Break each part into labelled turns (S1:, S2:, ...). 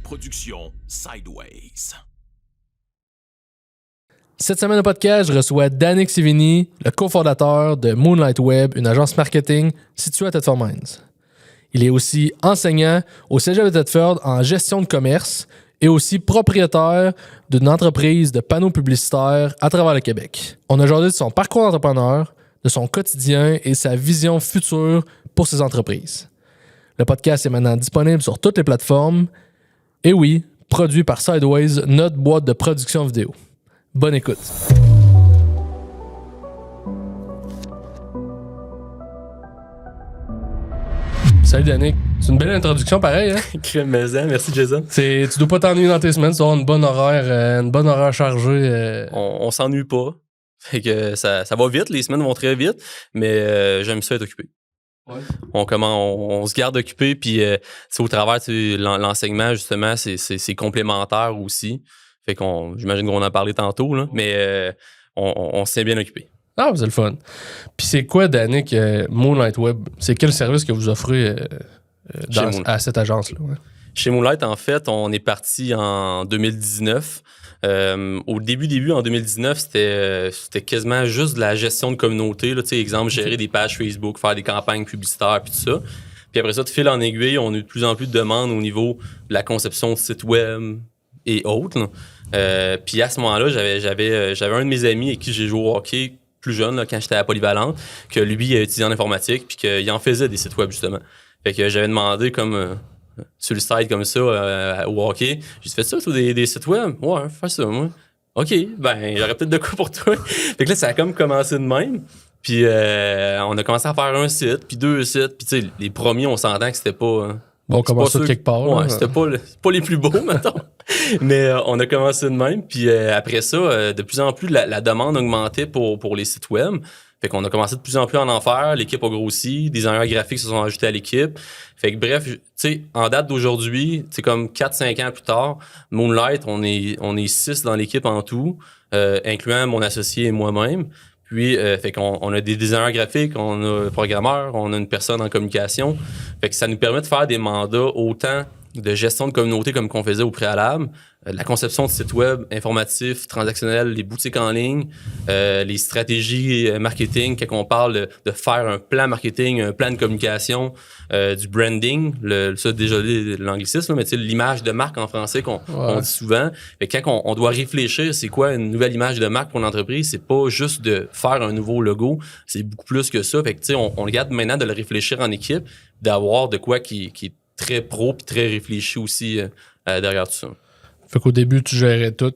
S1: production Sideways.
S2: Cette semaine au podcast, je reçois Danick Sivini, le cofondateur de Moonlight Web, une agence marketing située à Thetford Mines. Il est aussi enseignant au Cégep de Thetford en gestion de commerce et aussi propriétaire d'une entreprise de panneaux publicitaires à travers le Québec. On a aujourd'hui de son parcours d'entrepreneur, de son quotidien et sa vision future pour ses entreprises. Le podcast est maintenant disponible sur toutes les plateformes. Et oui, produit par Sideways, notre boîte de production vidéo. Bonne écoute. Salut Danick. C'est une belle introduction pareil, hein?
S3: Crème maison, merci Jason.
S2: Tu dois pas t'ennuyer dans tes semaines, tu dois avoir une bonne horaire chargée.
S3: On s'ennuie pas. Fait que ça va vite, les semaines vont très vite, mais j'aime ça être occupé. Ouais. On se garde occupé, puis au travers l'enseignement, justement, c'est complémentaire aussi. Fait j'imagine qu'on en a parlé tantôt, là, mais on s'est bien occupé.
S2: Ah, c'est le fun. Puis c'est quoi, Danick, Moonlight Web? C'est quel service que vous offrez à cette agence-là? Ouais.
S3: Chez Moonlight, en fait, on est parti en 2019. Au début, en 2019, c'était quasiment juste de la gestion de communauté. Là, exemple, gérer des pages Facebook, faire des campagnes publicitaires, puis tout ça. Puis après ça, de fil en aiguille, on a eu de plus en plus de demandes au niveau de la conception de sites web et autres. Puis à ce moment-là, j'avais un de mes amis avec qui j'ai joué au hockey plus jeune, là, quand j'étais à Polyvalente, que lui a étudié en informatique, puis qu'il en faisait des sites web, justement. Fait que j'avais demandé comme... sur le site comme ça au hockey. J'ai fait ça, des sites web? Ouais, fais ça, moi. OK, ben, j'aurais peut-être de quoi pour toi. Fait que là, ça a comme commencé de même. Puis, on a commencé à faire un site, puis deux sites. Puis, tu sais, les premiers, on s'entend que c'était pas...
S2: Bon, on commence ça quelque part.
S3: Ouais, c'était pas les plus beaux, mettons. Mais on a commencé de même. Puis, après ça, de plus en plus, la demande augmentait pour les sites web. Fait qu'on a commencé de plus en plus à en faire. L'équipe a grossi. Des designers graphiques se sont ajoutés à l'équipe. Fait que bref, tu sais, en date d'aujourd'hui, c'est comme 4-5 ans plus tard, Moonlight, on est 6 dans l'équipe en tout, incluant mon associé et moi-même. Puis, fait qu'on a des designers graphiques, on a un programmeur, on a une personne en communication. Fait que ça nous permet de faire des mandats autant de gestion de communauté comme qu'on faisait au préalable, la conception de sites web informatifs, transactionnels, les boutiques en ligne, les stratégies marketing, quand on parle de faire un plan marketing, un plan de communication, du branding, ça déjà l'anglicisme, mais l'image de marque en français qu'on dit souvent. Fait que quand on doit réfléchir, c'est quoi une nouvelle image de marque pour l'entreprise, c'est pas juste de faire un nouveau logo, c'est beaucoup plus que ça. Fait que on regarde maintenant de le réfléchir en équipe, d'avoir de quoi qui est très pro puis très réfléchi aussi derrière tout ça.
S2: Fait qu'au début, tu gérais tout.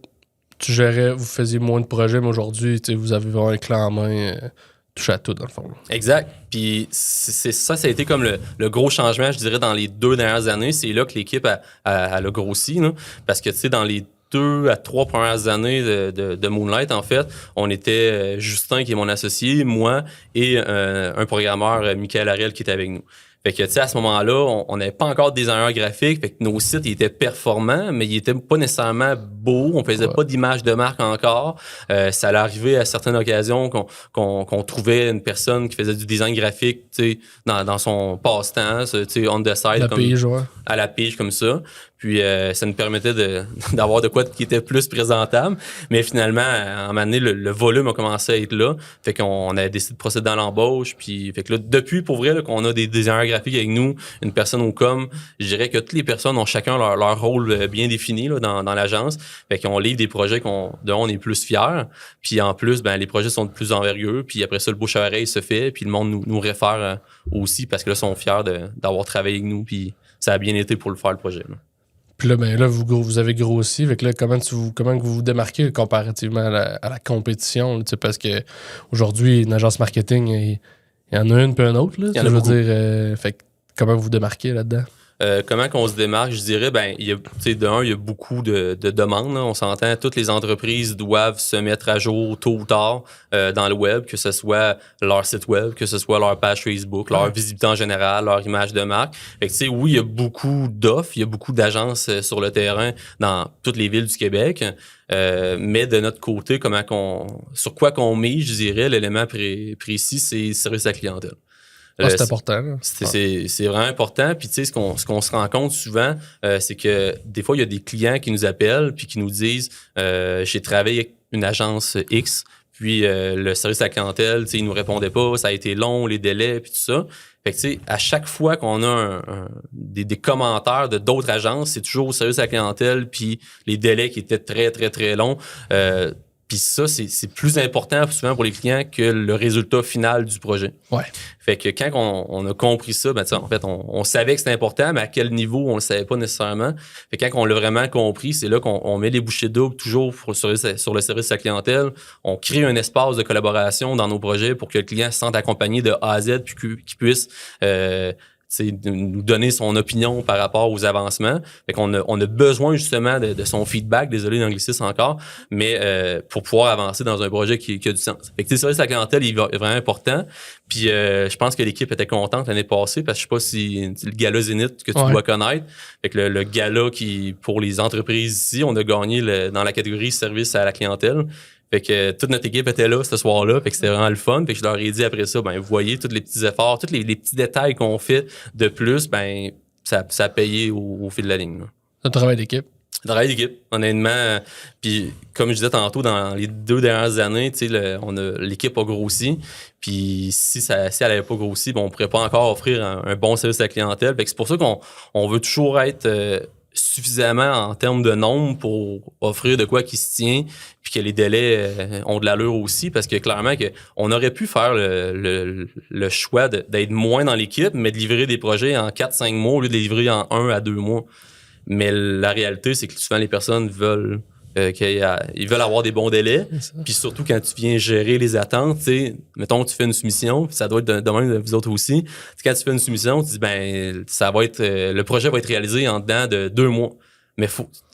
S2: Vous faisiez moins de projets, mais aujourd'hui, vous avez vraiment un clan en main, touche à tout, dans le fond.
S3: Exact. Puis ça a été comme le gros changement, je dirais, dans les 2 dernières années. C'est là que l'équipe a grossi, là, parce que, dans les 2 à 3 premières années de Moonlight, en fait, on était Justin, qui est mon associé, moi, et un programmeur, Michael Ariel, qui était avec nous. Fait que, à ce moment-là, on n'avait pas encore de designer graphique. Fait que nos sites, ils étaient performants, mais ils étaient pas nécessairement beaux. On faisait pas d'image de marque encore. Ça allait arriver à certaines occasions qu'on trouvait une personne qui faisait du design graphique, dans son passe-temps, on the side. À la pige, comme ça. Puis, ça nous permettait d'avoir de quoi qui était plus présentable. Mais finalement, à un moment donné, le volume a commencé à être là. Fait qu'on a décidé de procéder dans l'embauche. Puis, fait que là, depuis, pour vrai, là, qu'on a des designers graphiques avec nous, une personne au com, je dirais que toutes les personnes ont chacun leur rôle bien défini là, dans l'agence. Fait qu'on livre des projets dont on est plus fiers. Puis, en plus, ben les projets sont de plus envergure. Puis après ça, le bouche à oreille se fait. Puis, le monde nous réfère aussi parce que là, ils sont fiers d'avoir travaillé avec nous. Puis, ça a bien été pour le faire, le projet. Là.
S2: Puis là, vous avez grossi. Fait que là, comment vous vous démarquez comparativement à la compétition? Là, parce que aujourd'hui, une agence marketing, il y en a une puis un autre. Là,
S3: il y en a beaucoup.
S2: Fait que comment vous vous démarquez là-dedans?
S3: Comment qu'on se démarque, je dirais, il y a beaucoup de demandes. Là. On s'entend, toutes les entreprises doivent se mettre à jour tôt ou tard dans le web, que ce soit leur site web, que ce soit leur page Facebook, leur visibilité en général, leur image de marque. Fait que, oui, il y a beaucoup d'offres, il y a beaucoup d'agences sur le terrain dans toutes les villes du Québec. Mais de notre côté, sur quoi qu'on mise, je dirais, l'élément précis, c'est le service à la clientèle.
S2: C'est important. Là.
S3: C'est vraiment important. Puis, tu sais, ce qu'on se rend compte souvent, c'est que des fois, il y a des clients qui nous appellent puis qui nous disent j'ai travaillé avec une agence X, puis le service à la clientèle, tu sais, ils nous répondaient pas, ça a été long, les délais, puis tout ça. Fait que, tu sais, à chaque fois qu'on a des commentaires de d'autres agences, c'est toujours au service à la clientèle, puis les délais qui étaient très, très, très longs. Puis ça, c'est plus important souvent pour les clients que le résultat final du projet.
S2: Ouais.
S3: Fait que quand on a compris ça, ben, en fait, on savait que c'était important, mais à quel niveau, on le savait pas nécessairement. Fait que quand on l'a vraiment compris, c'est là qu'on met les bouchées doubles toujours sur le service à la clientèle. On crée un espace de collaboration dans nos projets pour que le client se sente accompagné de A à Z, puis qu'il puisse nous donner son opinion par rapport aux avancements. Fait qu'on on a besoin justement de son feedback, désolé l'anglicisme encore, mais pour pouvoir avancer dans un projet qui a du sens. Fait que le service à la clientèle, il est vraiment important. Puis je pense que l'équipe était contente l'année passée parce que je sais pas si le gala Zénith que tu dois connaître. Fait que le gala qui, pour les entreprises ici, on a gagné dans la catégorie service à la clientèle. Fait que toute notre équipe était là ce soir-là. Fait que c'était vraiment le fun. Fait que je leur ai dit après ça, ben vous voyez, tous les petits efforts, tous les petits détails qu'on fait de plus, ben ça a payé au fil de la ligne.
S2: C'est un travail d'équipe.
S3: Travail d'équipe, honnêtement. Puis comme je disais tantôt, dans les 2 dernières années, l'équipe a grossi. Puis si elle n'avait pas grossi, ben, on pourrait pas encore offrir un bon service à la clientèle. Fait que c'est pour ça qu'on veut toujours être suffisamment en termes de nombre pour offrir de quoi qui se tient, puis que les délais ont de l'allure aussi, parce que clairement on aurait pu faire le choix d'être moins dans l'équipe, mais de livrer des projets en 4-5 mois au lieu de les livrer en 1 à 2 mois. Mais la réalité, c'est que souvent les personnes veulent ils veulent avoir des bons délais. Puis surtout quand tu viens gérer les attentes, tu sais, mettons que tu fais une soumission, ça doit être de même de vous autres aussi. Quand tu fais une soumission, tu dis ben ça va être le projet va être réalisé en dedans de 2 mois. Mais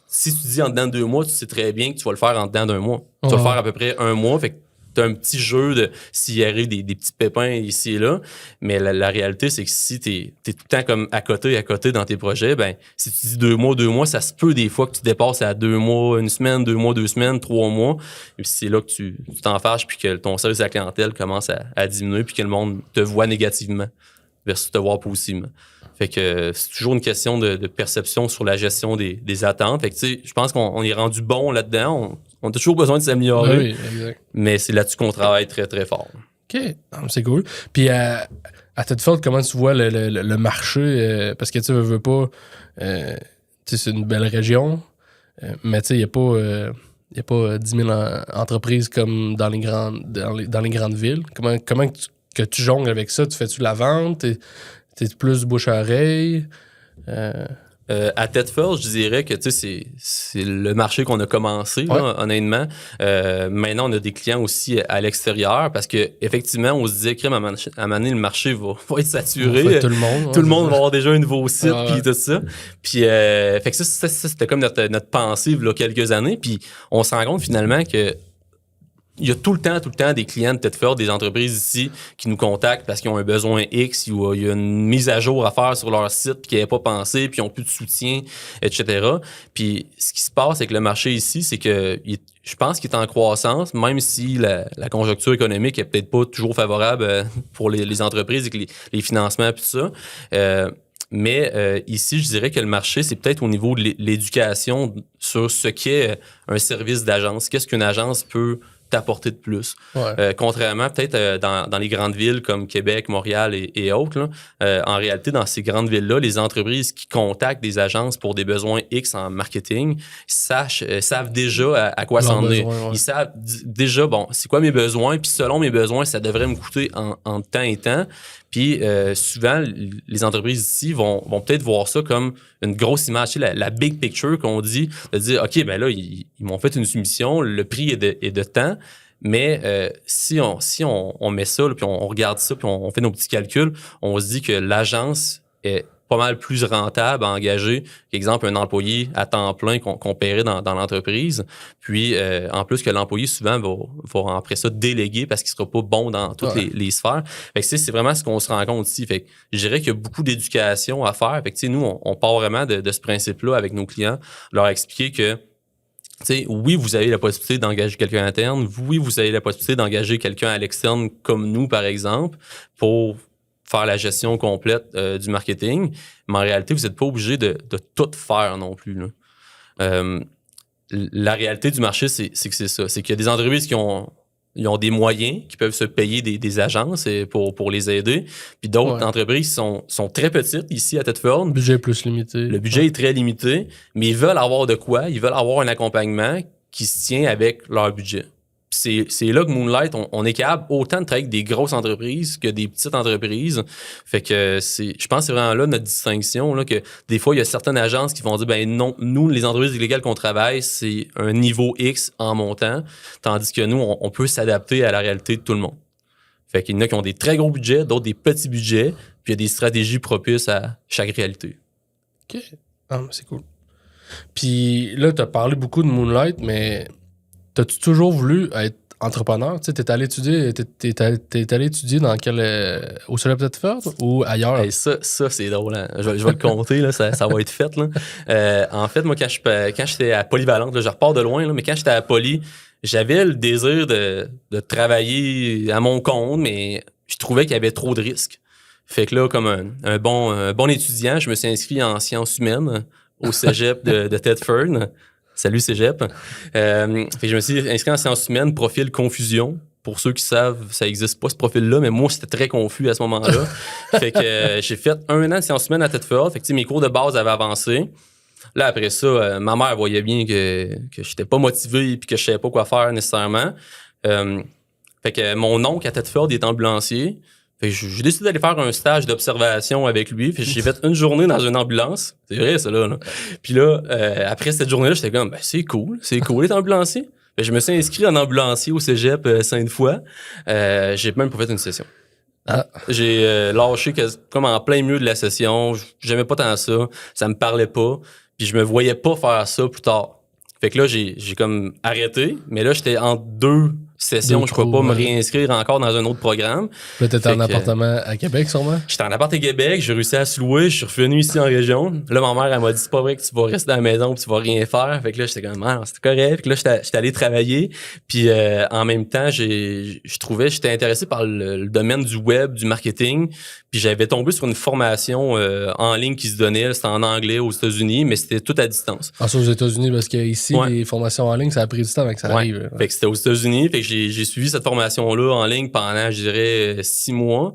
S3: si tu dis en dedans de 2 mois, tu sais très bien que tu vas le faire en dedans d'1 mois. Tu vas le faire à peu près 1 mois. Fait que t'as un petit jeu de s'il y arrive des petits pépins ici et là. Mais la réalité, c'est que si t'es tout le temps comme à côté dans tes projets, ben si tu dis 2 mois, ça se peut des fois que tu dépasses à 2 mois, 1 semaine, 2 mois, 2 semaines, 3 mois. Et puis c'est là que tu t'en fâches puis que ton service à la clientèle commence à diminuer puis que le monde te voit négativement versus te voir positivement. Fait que c'est toujours une question de perception sur la gestion des attentes. Fait que tu sais, je pense qu'on est rendu bon là-dedans. On a toujours besoin de s'améliorer.
S2: Oui, exact.
S3: Mais c'est là-dessus qu'on travaille très, très fort.
S2: OK. C'est cool. Puis à Thetford, comment tu vois le marché? Parce que tu veux pas... c'est une belle région, mais tu sais, il n'y a pas 10 000 entreprises comme dans les grandes villes. Comment que tu jongles avec ça? Tu fais-tu de la vente? T'es plus bouche à oreille?
S3: À Thetford, je dirais que c'est le marché qu'on a commencé, là, honnêtement. Maintenant, on a des clients aussi à l'extérieur parce que effectivement, on se disait que à un moment donné, le marché va être saturé.
S2: Tout le monde.
S3: Tout le monde va avoir déjà un nouveau site puis tout ça. Puis fait que ça c'était comme notre pensée il y a quelques années. Puis on se rend compte finalement que il y a tout le temps des clients de Thetford, des entreprises ici qui nous contactent parce qu'ils ont un besoin X, il y a une mise à jour à faire sur leur site puis qu'ils n'avaient pas pensé, puis ils n'ont plus de soutien, etc. Puis ce qui se passe avec le marché ici, c'est que je pense qu'il est en croissance, même si la conjoncture économique est peut-être pas toujours favorable pour les entreprises avec les financements et tout ça. Mais ici, je dirais que le marché, c'est peut-être au niveau de l'éducation sur ce qu'est un service d'agence. Qu'est-ce qu'une agence peut t'apporter de plus. Contrairement peut-être dans les grandes villes comme Québec, Montréal et autres, là, en réalité, dans ces grandes villes-là, les entreprises qui contactent des agences pour des besoins X en marketing savent déjà à quoi s'en tenir. Ils savent déjà, bon, c'est quoi mes besoins, puis selon mes besoins, ça devrait me coûter en temps et temps. Puis souvent, les entreprises ici vont peut-être voir ça comme une grosse image, tu sais, la big picture qu'on dit, de dire, OK, ben là, ils m'ont fait une soumission, le prix est de temps, mais si on met ça, là, puis on regarde ça, puis on fait nos petits calculs, on se dit que l'agence est pas mal plus rentable à engager qu'exemple un employé à temps plein qu'on paierait dans l'entreprise. Puis en plus que l'employé souvent va après ça déléguer parce qu'il sera pas bon dans toutes les sphères. Fait que c'est vraiment ce qu'on se rend compte ici. Fait que je dirais qu'il y a beaucoup d'éducation à faire. Fait que nous on part vraiment de ce principe-là avec nos clients, leur expliquer que oui, vous avez la possibilité d'engager quelqu'un interne. Oui, vous avez la possibilité d'engager quelqu'un à l'externe comme nous, par exemple, pour faire la gestion complète du marketing. Mais en réalité, vous n'êtes pas obligé de tout faire non plus, là. La réalité du marché, c'est que c'est ça. C'est qu'il y a des entreprises qui ont des moyens, qui peuvent se payer des agences pour les aider. Puis d'autres entreprises sont très petites ici à Thetford.
S2: Le budget est plus limité.
S3: Le budget est très limité, mais ils veulent avoir de quoi? Ils veulent avoir un accompagnement qui se tient avec leur budget. C'est là que Moonlight, on est capable autant de travailler avec des grosses entreprises que des petites entreprises. Fait que je pense que c'est vraiment là notre distinction, là, que des fois, il y a certaines agences qui vont dire, ben non, nous, les entreprises illégales qu'on travaille, c'est un niveau X en montant, tandis que nous, on peut s'adapter à la réalité de tout le monde. Fait qu'il y en a qui ont des très gros budgets, d'autres des petits budgets, puis il y a des stratégies propices à chaque réalité.
S2: OK. Ah, c'est cool. Puis là, tu as parlé beaucoup de Moonlight, mais t'as-tu toujours voulu être entrepreneur? Tu sais, t'es allé étudier dans quel... au Cégep de Thetford ou ailleurs?
S3: Hey, ça c'est drôle. Hein? Je vais le compter, là, ça va être fait. Là. En fait, moi, quand j'étais à Polyvalente, là, je repars de loin, là, mais quand j'étais à Poly, j'avais le désir de travailler à mon compte, mais je trouvais qu'il y avait trop de risques. Fait que là, comme un bon étudiant, je me suis inscrit en sciences humaines au Cégep de Thetford. Salut Cégep. Fait que je me suis inscrit en sciences humaines, profil confusion. Pour ceux qui savent, ça n'existe pas ce profil-là, mais moi, c'était très confus à ce moment-là. Fait que j'ai fait 1 an de sciences humaines à Thetford. Fait que mes cours de base avaient avancé. Là, après ça, ma mère voyait bien que j'étais pas motivé et que je savais pas quoi faire nécessairement. Fait que mon oncle à Thetford, il est ambulancier. Fait que j'ai décidé d'aller faire un stage d'observation avec lui. Fait que j'ai fait une journée dans une ambulance. C'est vrai, ça, là. Puis là, après cette journée-là, j'étais comme, ben, c'est cool d'être ambulancier. Fait que je me suis inscrit en ambulancier au Cégep Sainte-Foy. J'ai même pas fait une session.
S2: Ah.
S3: J'ai lâché comme en plein milieu de la session. J'aimais pas tant ça. Ça me parlait pas. Puis je me voyais pas faire ça plus tard. Fait que là, j'ai comme arrêté. Mais là, j'étais en 2 session, je ne pouvais pas me réinscrire encore dans un autre programme.
S2: Là, t'étais en appartement à Québec, sûrement?
S3: J'étais en appart à Québec, j'ai réussi à se louer, je suis revenu ici en région. Là, ma mère, elle m'a dit, c'est pas vrai que tu vas rester à la maison et tu vas rien faire. Fait que là, j'étais comme, ah, c'était correct. Puis là, j'étais allé travailler. Puis en même temps, j'étais intéressé par le domaine du web, du marketing. Puis j'avais tombé sur une formation en ligne qui se donnait. C'était en anglais aux États-Unis, mais c'était tout à distance.
S2: Ah, ça aux États-Unis, parce qu'ici, les formations en ligne, ça a pris du temps avant que ça arrive.
S3: Fait que c'était aux États-Unis. Fait que j'ai suivi cette formation-là en ligne pendant, je dirais, 6 mois.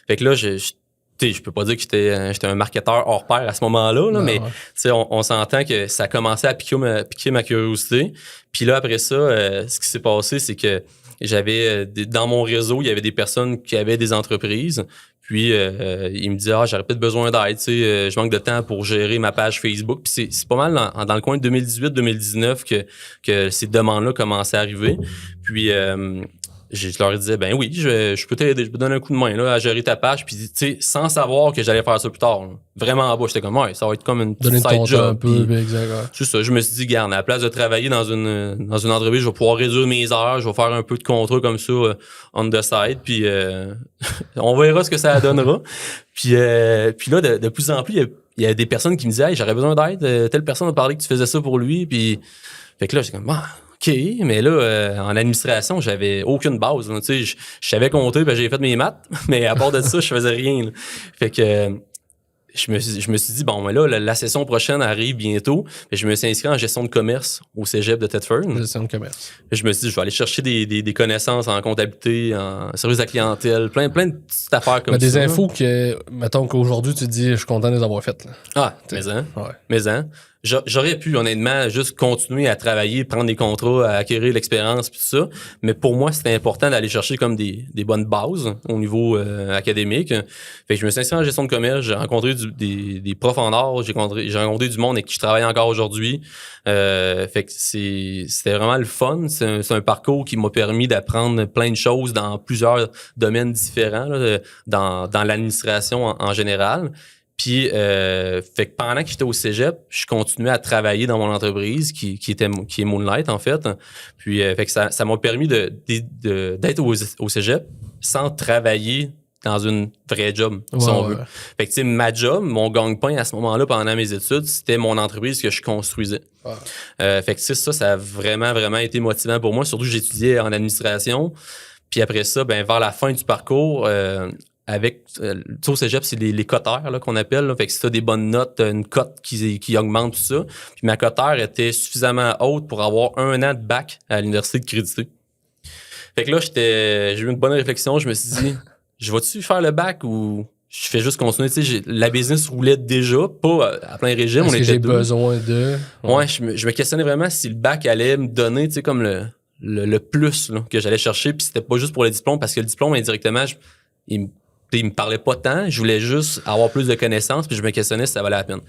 S3: Fait que là, je peux pas dire que j'étais un marketeur hors pair à ce moment-là, là, mais on s'entend que ça a commencé à piquer ma curiosité. Puis là, après ça, ce qui s'est passé, c'est que j'avais dans mon réseau, il y avait des personnes qui avaient des entreprises. Puis il me dit, j'aurais peut-être besoin d'aide, je manque de temps pour gérer ma page Facebook. Puis c'est pas mal dans le coin de 2018-2019 que ces demandes-là commençaient à arriver. Puis je leur disais, ben oui, je peux t'aider, je peux te donner un coup de main là, à gérer ta page. Puis tu sais, sans savoir que j'allais faire ça plus tard. Là. Vraiment en bas, j'étais comme, ça va être comme une petite side job.
S2: Un peu, exactement.
S3: C'est ça, je me suis dit, garde, à la place de travailler dans une entreprise, je vais pouvoir réduire mes heures, je vais faire un peu de contrat comme ça on the side. Puis on verra ce que ça donnera. Puis là, de plus en plus, il y a des personnes qui me disaient, hey, j'aurais besoin d'aide, telle personne a parlé que tu faisais ça pour lui. Puis fait que là, j'étais comme, OK, mais là, en administration, j'avais aucune base. Tu sais, je savais compter, j'ai fait mes maths, mais à part de ça, je faisais rien. Là. Fait que je me suis dit, bon, mais là, la session prochaine arrive bientôt. Je me suis inscrit en gestion de commerce au Cégep de Thetford.
S2: Gestion de commerce.
S3: Je me suis dit, je vais aller chercher des connaissances en comptabilité, en service à la clientèle, plein de petites affaires comme ça.
S2: Des infos que, mettons qu'aujourd'hui, tu te dis, je suis content de les avoir faites. Là.
S3: Ah, mais j'aurais pu, honnêtement, juste continuer à travailler, prendre des contrats, à acquérir l'expérience puis tout ça. Mais pour moi, c'était important d'aller chercher comme des bonnes bases au niveau académique. Fait que je me suis inscrit en gestion de commerce, j'ai rencontré des profs en art, j'ai rencontré du monde avec qui je travaille encore aujourd'hui. Fait que c'était vraiment le fun. C'est un parcours qui m'a permis d'apprendre plein de choses dans plusieurs domaines différents, là, dans l'administration en général. Puis, fait que pendant que j'étais au Cégep, je continuais à travailler dans mon entreprise qui est Moonlight, en fait. Puis, fait que ça m'a permis d'être au Cégep sans travailler dans une vraie job, si on veut. Fait que, tu sais, ma job, mon gagne-pain à ce moment-là, pendant mes études, c'était mon entreprise que je construisais. Fait que, ça a vraiment, vraiment été motivant pour moi. Surtout que j'étudiais en administration. Puis après ça, vers la fin du parcours, avec, tu sais, au cégep, c'est les cotères là, qu'on appelle. Là. Fait que si t'as des bonnes notes, t'as une cote qui augmente, tout ça. Puis ma cotère était suffisamment haute pour avoir 1 an de bac à l'université de crédité. Fait que là, j'ai eu une bonne réflexion. Je me suis dit, je vais-tu faire le bac ou je fais juste continuer? Tu sais, la business roulait déjà, pas à plein régime.
S2: Est-ce
S3: on
S2: que
S3: était
S2: j'ai
S3: deux.
S2: besoin de...
S3: Ouais, je me questionnais vraiment si le bac allait me donner, tu sais, comme le plus là, que j'allais chercher. Puis c'était pas juste pour le diplôme, parce que le diplôme, indirectement, il me parlait pas tant. Je voulais juste avoir plus de connaissances, puis je me questionnais si ça valait la peine.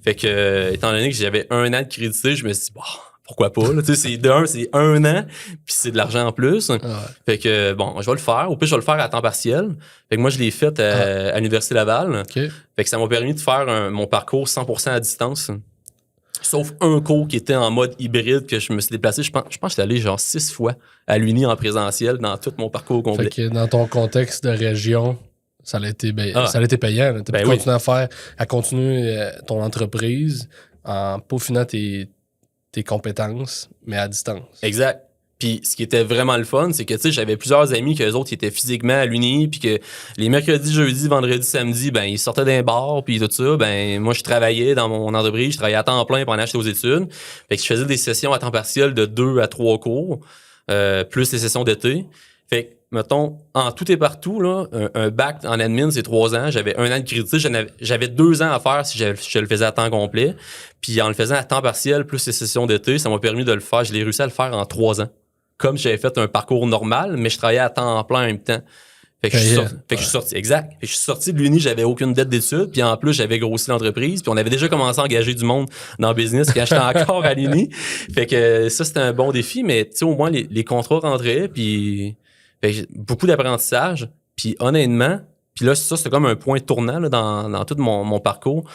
S3: Fait que, étant donné que j'avais 1 an de crédité, je me suis dit, bon, pourquoi pas? Là? Tu sais, c'est 1 an, puis c'est de l'argent en plus.
S2: Ouais.
S3: Fait que, bon, je vais le faire. Au pire, je vais le faire à temps partiel. Fait que moi, je l'ai fait à l'Université Laval.
S2: OK.
S3: Fait que ça m'a permis de faire mon parcours 100% à distance. Sauf un cours qui était en mode hybride que je me suis déplacé. Je pense que j'étais allé genre 6 fois à l'Uni en présentiel dans tout mon parcours complet.
S2: Fait que dans ton contexte de région, ça a été, ça a été payant. Tu as pu continuer à continuer ton entreprise en peaufinant tes compétences, mais à distance.
S3: Exact. Puis ce qui était vraiment le fun, c'est que tu sais, j'avais plusieurs amis que eux autres qui étaient physiquement à l'Uni, puis que les mercredis, jeudis, vendredis, samedis, ben ils sortaient d'un bar, puis tout ça. Ben moi je travaillais dans mon entreprise, je travaillais à temps plein pendant que j'étais aux études. Fait que je faisais des sessions à temps partiel de 2 à 3 cours, plus les sessions d'été. Fait que mettons, en tout et partout, là, un bac en admin, c'est 3 ans. J'avais 1 an de crédit. J'avais 2 ans à faire si je le faisais à temps complet. Puis en le faisant à temps partiel, plus les sessions d'été, ça m'a permis de le faire. Je l'ai réussi à le faire en 3 ans. Comme j'avais fait un parcours normal, mais je travaillais à temps plein en même temps. Fait que je suis sorti, exact. Fait que je suis sorti de l'Uni, j'avais aucune dette d'études, puis en plus, j'avais grossi l'entreprise, puis on avait déjà commencé à engager du monde dans le business quand j'étais encore à l'Uni. Fait que ça, c'était un bon défi, mais tu sais, au moins, les contrats rentraient, puis fait que beaucoup d'apprentissage. Puis honnêtement, puis là, ça, c'était comme un point tournant là, dans tout mon parcours.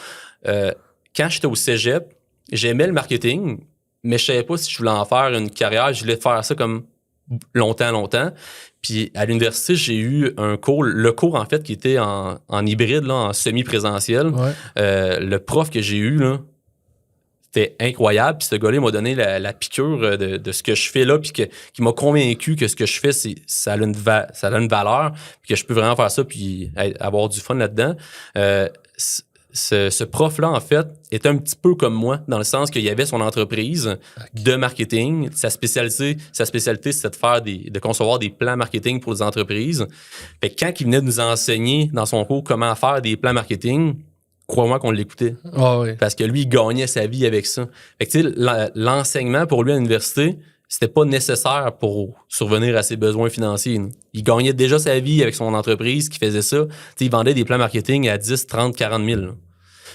S3: Quand j'étais au cégep, j'aimais le marketing, mais je savais pas si je voulais en faire une carrière. Je voulais faire ça comme longtemps. Puis à l'université, j'ai eu un cours, le cours en fait qui était en hybride, là, en semi-présentiel.
S2: Ouais.
S3: Le prof que j'ai eu, là, c'était incroyable. Puis ce gars-là m'a donné la piqûre de ce que je fais là, puis qui m'a convaincu que ce que je fais, ça a une valeur, puis que je peux vraiment faire ça, puis avoir du fun là-dedans. Ce prof-là, en fait, était un petit peu comme moi, dans le sens qu'il y avait son entreprise de marketing. Sa spécialité, c'était de concevoir des plans marketing pour les entreprises. Fait que quand il venait de nous enseigner dans son cours comment faire des plans marketing, crois-moi qu'on l'écoutait.
S2: Ah oui.
S3: Parce que lui, il gagnait sa vie avec ça. Fait que tu sais, l'enseignement pour lui à l'université, c'était pas nécessaire pour survenir à ses besoins financiers. Il gagnait déjà sa vie avec son entreprise qui faisait ça. T'sais, il vendait des plans marketing à 10, 30, 40 000. Là.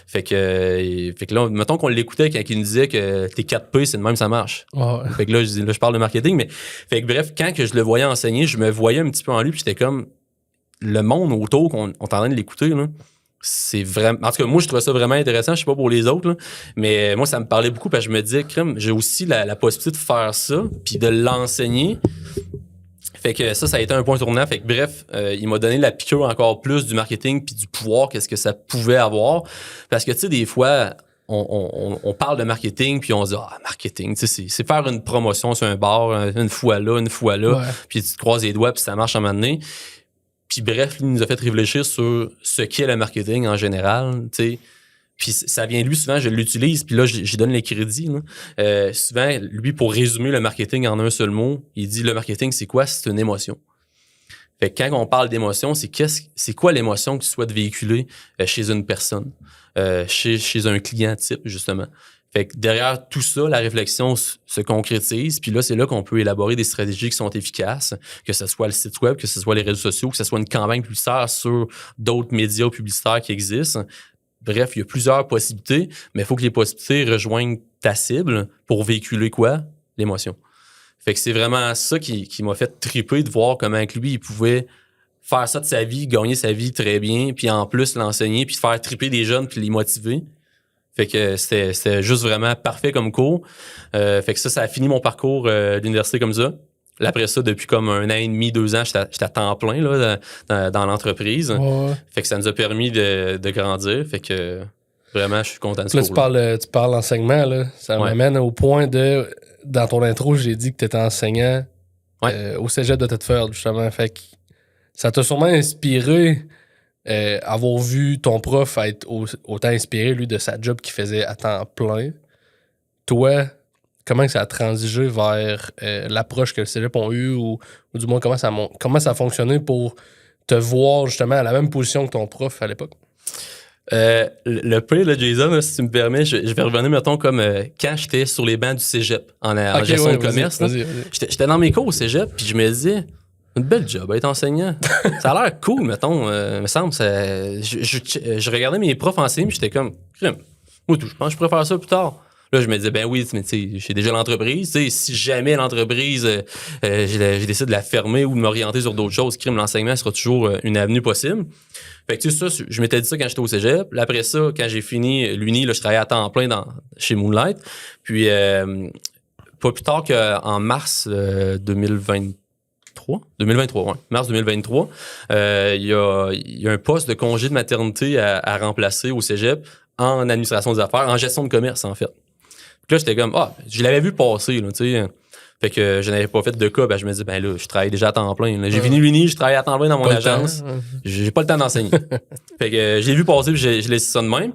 S3: Fait que là, mettons qu'on l'écoutait quand il nous disait que tes 4P, c'est de même, ça marche.
S2: Ouais.
S3: Fait que là, je parle de marketing, mais fait que bref, quand que je le voyais enseigner, je me voyais un petit peu en lui, puis j'étais comme le monde autour qu'on est en train de l'écouter, là. C'est vraiment. En tout cas, moi, je trouvais ça vraiment intéressant. Je sais pas pour les autres, là, mais moi, ça me parlait beaucoup parce que je me disais, crème, j'ai aussi la possibilité de faire ça, puis de l'enseigner. Fait que ça a été un point tournant. Fait que bref, il m'a donné la piqûre encore plus du marketing puis du pouvoir, qu'est-ce que ça pouvait avoir. Parce que, tu sais, des fois, on parle de marketing puis on se dit, marketing, tu sais, c'est faire une promotion sur un bar, une fois là,
S2: Ouais.
S3: puis tu te croises les doigts puis ça marche à un moment donné. Puis bref, il nous a fait réfléchir sur ce qu'est le marketing en général, tu sais. Puis ça vient de lui, souvent, je l'utilise, puis là, j'y donne les crédits. Là. Souvent, lui, pour résumer le marketing en un seul mot, il dit, le marketing, c'est quoi? C'est une émotion. Fait que quand on parle d'émotion, c'est quoi l'émotion que tu souhaites véhiculer chez une personne, chez un client type, justement. Fait que derrière tout ça, la réflexion se concrétise, puis là, c'est là qu'on peut élaborer des stratégies qui sont efficaces, que ce soit le site web, que ce soit les réseaux sociaux, que ce soit une campagne publicitaire sur d'autres médias publicitaires qui existent. Bref, il y a plusieurs possibilités, mais il faut que les possibilités rejoignent ta cible pour véhiculer quoi? L'émotion. Fait que c'est vraiment ça qui m'a fait triper de voir comment avec lui, il pouvait faire ça de sa vie, gagner sa vie très bien, puis en plus l'enseigner, puis faire triper des jeunes, puis les motiver. Fait que c'était juste vraiment parfait comme cours. Fait que ça a fini mon parcours d'université comme ça. Après ça, depuis comme 1 an et demi, 2 ans, j'étais à temps plein là, dans l'entreprise.
S2: Ouais.
S3: Fait que ça nous a permis de grandir. Fait que vraiment, je suis content de ce
S2: Là,
S3: cours-là.
S2: tu parles d'enseignement, là. Ça m'amène au point de... Dans ton intro, j'ai dit que tu étais enseignant au cégep de Thetford, justement. Fait que ça t'a sûrement inspiré avoir vu ton prof être autant inspiré, lui, de sa job qu'il faisait à temps plein, toi, comment que ça a transigé vers l'approche que le cégep ont eu ou du moins comment ça a fonctionné pour te voir justement à la même position que ton prof à l'époque?
S3: Le pire, là, Jason, là, si tu me permets, je vais revenir, mettons, comme quand j'étais sur les bancs du cégep en gestion de commerce.
S2: Vas-y.
S3: J'étais dans mes cours au cégep, puis je me disais, une belle job, être enseignant. Ça a l'air cool, mettons. Me semble. Je regardais mes profs enseigner, puis j'étais comme, crime. Moi, je pense que je pourrais faire ça plus tard. Là, je me disais, ben oui, mais tu sais, j'ai déjà l'entreprise. Tu sais, si jamais l'entreprise, j'ai décidé de la fermer ou de m'orienter sur d'autres choses, crime, l'enseignement sera toujours une avenue possible. Fait que tu sais, ça, je m'étais dit ça quand j'étais au cégep. Là, après ça, quand j'ai fini l'Uni, là, je travaillais à temps plein chez Moonlight. Puis, pas plus tard qu'en mars 2023, ouais, mars 2023, il y a un poste de congé de maternité à remplacer au cégep en administration des affaires, en gestion de commerce, en fait. Puis là, j'étais comme, je l'avais vu passer, là, tu sais. Fait que je n'avais pas fait de cas, ben je me dis, ben là, je travaille déjà à temps plein. Là. J'ai fini l'Uni, je travaille à temps plein dans mon agence. J'ai pas le temps d'enseigner. Fait que j'ai vu passer, puis j'ai laissé ça de même.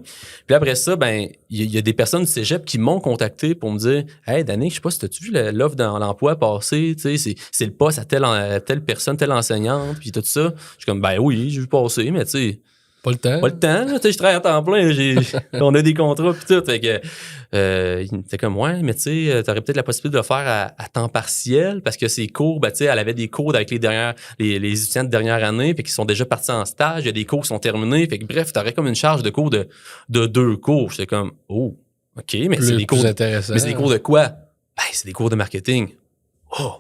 S3: Puis après ça, ben, il y a des personnes du cégep qui m'ont contacté pour me dire, hey, Danick, je sais pas si t'as-tu vu l'offre dans l'emploi passer, tu sais, c'est le poste à telle personne, telle enseignante, puis tout ça. Je suis comme, ben oui, j'ai vu passer, mais tu sais.
S2: Pas le temps.
S3: Pas le temps, tu sais, je travaille à temps plein, on a des contrats pis tout. Fait que, il était comme, ouais, mais tu sais, t'aurais peut-être la possibilité de le faire à temps partiel parce que ces cours, ben, tu sais, elle avait des cours avec les étudiants de dernière année puis qui sont déjà partis en stage, il y a des cours qui sont terminés. Fait que, bref, t'aurais comme une charge de cours de 2 cours. J'étais comme, oh, OK, mais c'est des cours.
S2: Intéressant.
S3: Mais c'est des cours de quoi? Ben, c'est des cours de marketing. Oh,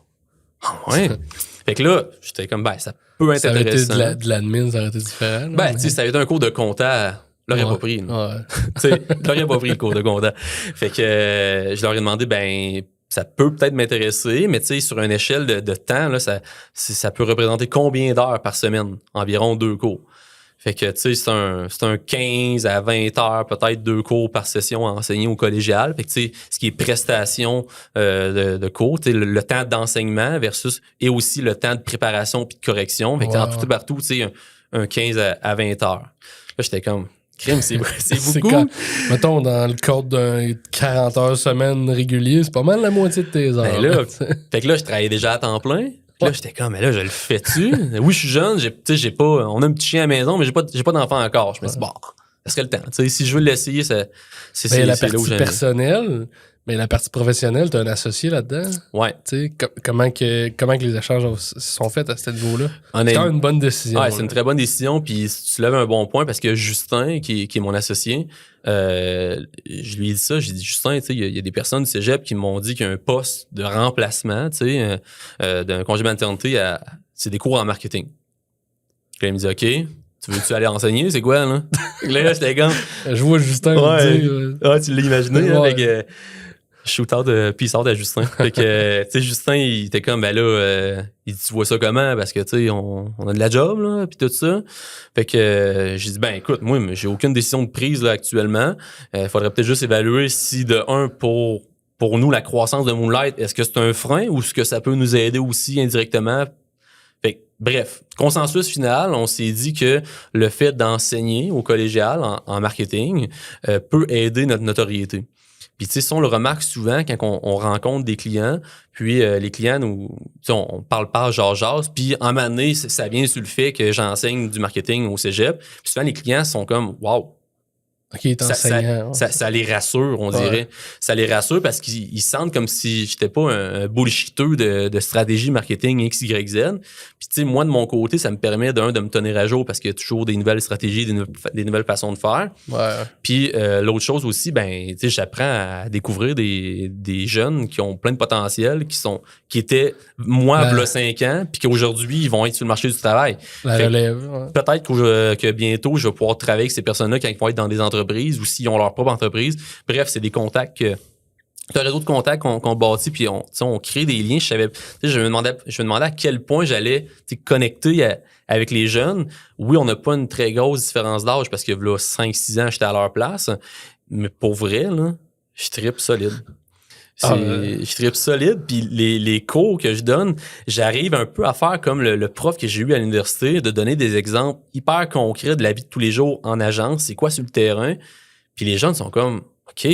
S3: ouais. Fait que là, j'étais comme, ben, ça peut être intéressant.
S2: Ça aurait été de l'admin, ça aurait été différent.
S3: Ben, tu sais, ça avait été un cours de compta, je l'aurais pas pris.
S2: Ouais.
S3: Tu sais, je l'aurais pas pris le cours de compta. Fait que je leur ai demandé, ben, ça peut peut-être m'intéresser, mais tu sais, sur une échelle de temps, là, ça peut représenter combien d'heures par semaine? Environ 2 cours. Fait que, tu sais, c'est un 15 à 20 heures, peut-être 2 cours par session à enseigner au collégial. Fait que, tu sais, ce qui est prestation de cours, tu sais, le temps d'enseignement versus, et aussi le temps de préparation puis de correction. Fait que, en tout et partout, tu sais, un 15 à 20 heures. Là, j'étais comme, crime, c'est beaucoup.
S2: Mettons, dans le cadre d'un 40 heures semaine régulier, c'est pas mal la moitié de tes heures.
S3: Ben là, fait que là, je travaillais déjà à temps plein. Là, j'étais comme, mais là, je le fais-tu? Oui, je suis jeune, j'ai pas, on a un petit chien à la maison, mais j'ai pas d'enfant encore. Je me dis, bon, est-ce que le temps? Tu sais, si je veux l'essayer, c'est
S2: la partie personnelle, mais la partie professionnelle, t'as un associé là-dedans.
S3: Ouais.
S2: Tu sais, comment que les échanges sont faits à ce niveau-là? C'est quand même une bonne décision.
S3: Ouais, c'est une très bonne décision, puis tu lèves un bon point parce que Justin, qui est mon associé, je lui ai dit ça, j'ai dit, Justin, tu sais, il y a des personnes du cégep qui m'ont dit qu'il y a un poste de remplacement, tu sais, d'un congé maternité c'est des cours en marketing. Puis il me dit, OK, tu veux-tu aller enseigner? C'est quoi, là? Là, j'étais comme...
S2: Je vois Justin me dire...
S3: Ah, tu l'as imaginé,
S2: ouais.
S3: avec... Shootout de peace out à Justin. Fait que, tu sais, Justin, il était comme, ben là, il dit, tu vois ça comment? Parce que, tu sais, on a de la job, là, pis tout ça. Fait que, j'ai dit, ben écoute, moi, j'ai aucune décision de prise, là, actuellement. Faudrait peut-être juste évaluer si, de un, pour nous, la croissance de Moonlight, est-ce que c'est un frein ou est-ce que ça peut nous aider aussi indirectement? Fait que, bref, consensus final, on s'est dit que le fait d'enseigner au collégial en marketing peut aider notre notoriété. Puis, tu sais, ça, on le remarque souvent quand on rencontre des clients, puis les clients, on parle, jase, puis en année, ça vient sur le fait que j'enseigne du marketing au cégep. Puis souvent, les clients sont comme, wow!
S2: OK,
S3: ça les rassure, on dirait. Ça les rassure parce qu'ils sentent comme si j'étais pas un bullshiteux de stratégie marketing XYZ. Puis, tu sais, moi, de mon côté, ça me permet de me tenir à jour parce qu'il y a toujours des nouvelles stratégies, des nouvelles façons de faire.
S2: Ouais.
S3: Puis, l'autre chose aussi, ben, tu sais, j'apprends à découvrir des jeunes qui ont plein de potentiel, qui étaient, moi, v'là 5 ans, puis qu'aujourd'hui, ils vont être sur le marché du travail.
S2: La relève. Ouais.
S3: Peut-être que bientôt, je vais pouvoir travailler avec ces personnes-là quand ils vont être dans des entreprises ou s'ils ont leur propre entreprise. Bref, c'est des contacts que... C'est un réseau de contacts qu'on bâtit, puis on crée des liens. Je me demandais à quel point j'allais connecter avec les jeunes. Oui, on n'a pas une très grosse différence d'âge parce que là, 5-6 ans, j'étais à leur place. Mais pour vrai, là, je trippe solide. Je tripe solide. Puis les cours que je donne, j'arrive un peu à faire comme le prof que j'ai eu à l'université, de donner des exemples hyper concrets de la vie de tous les jours en agence. C'est quoi sur le terrain? Puis les jeunes sont comme, OK,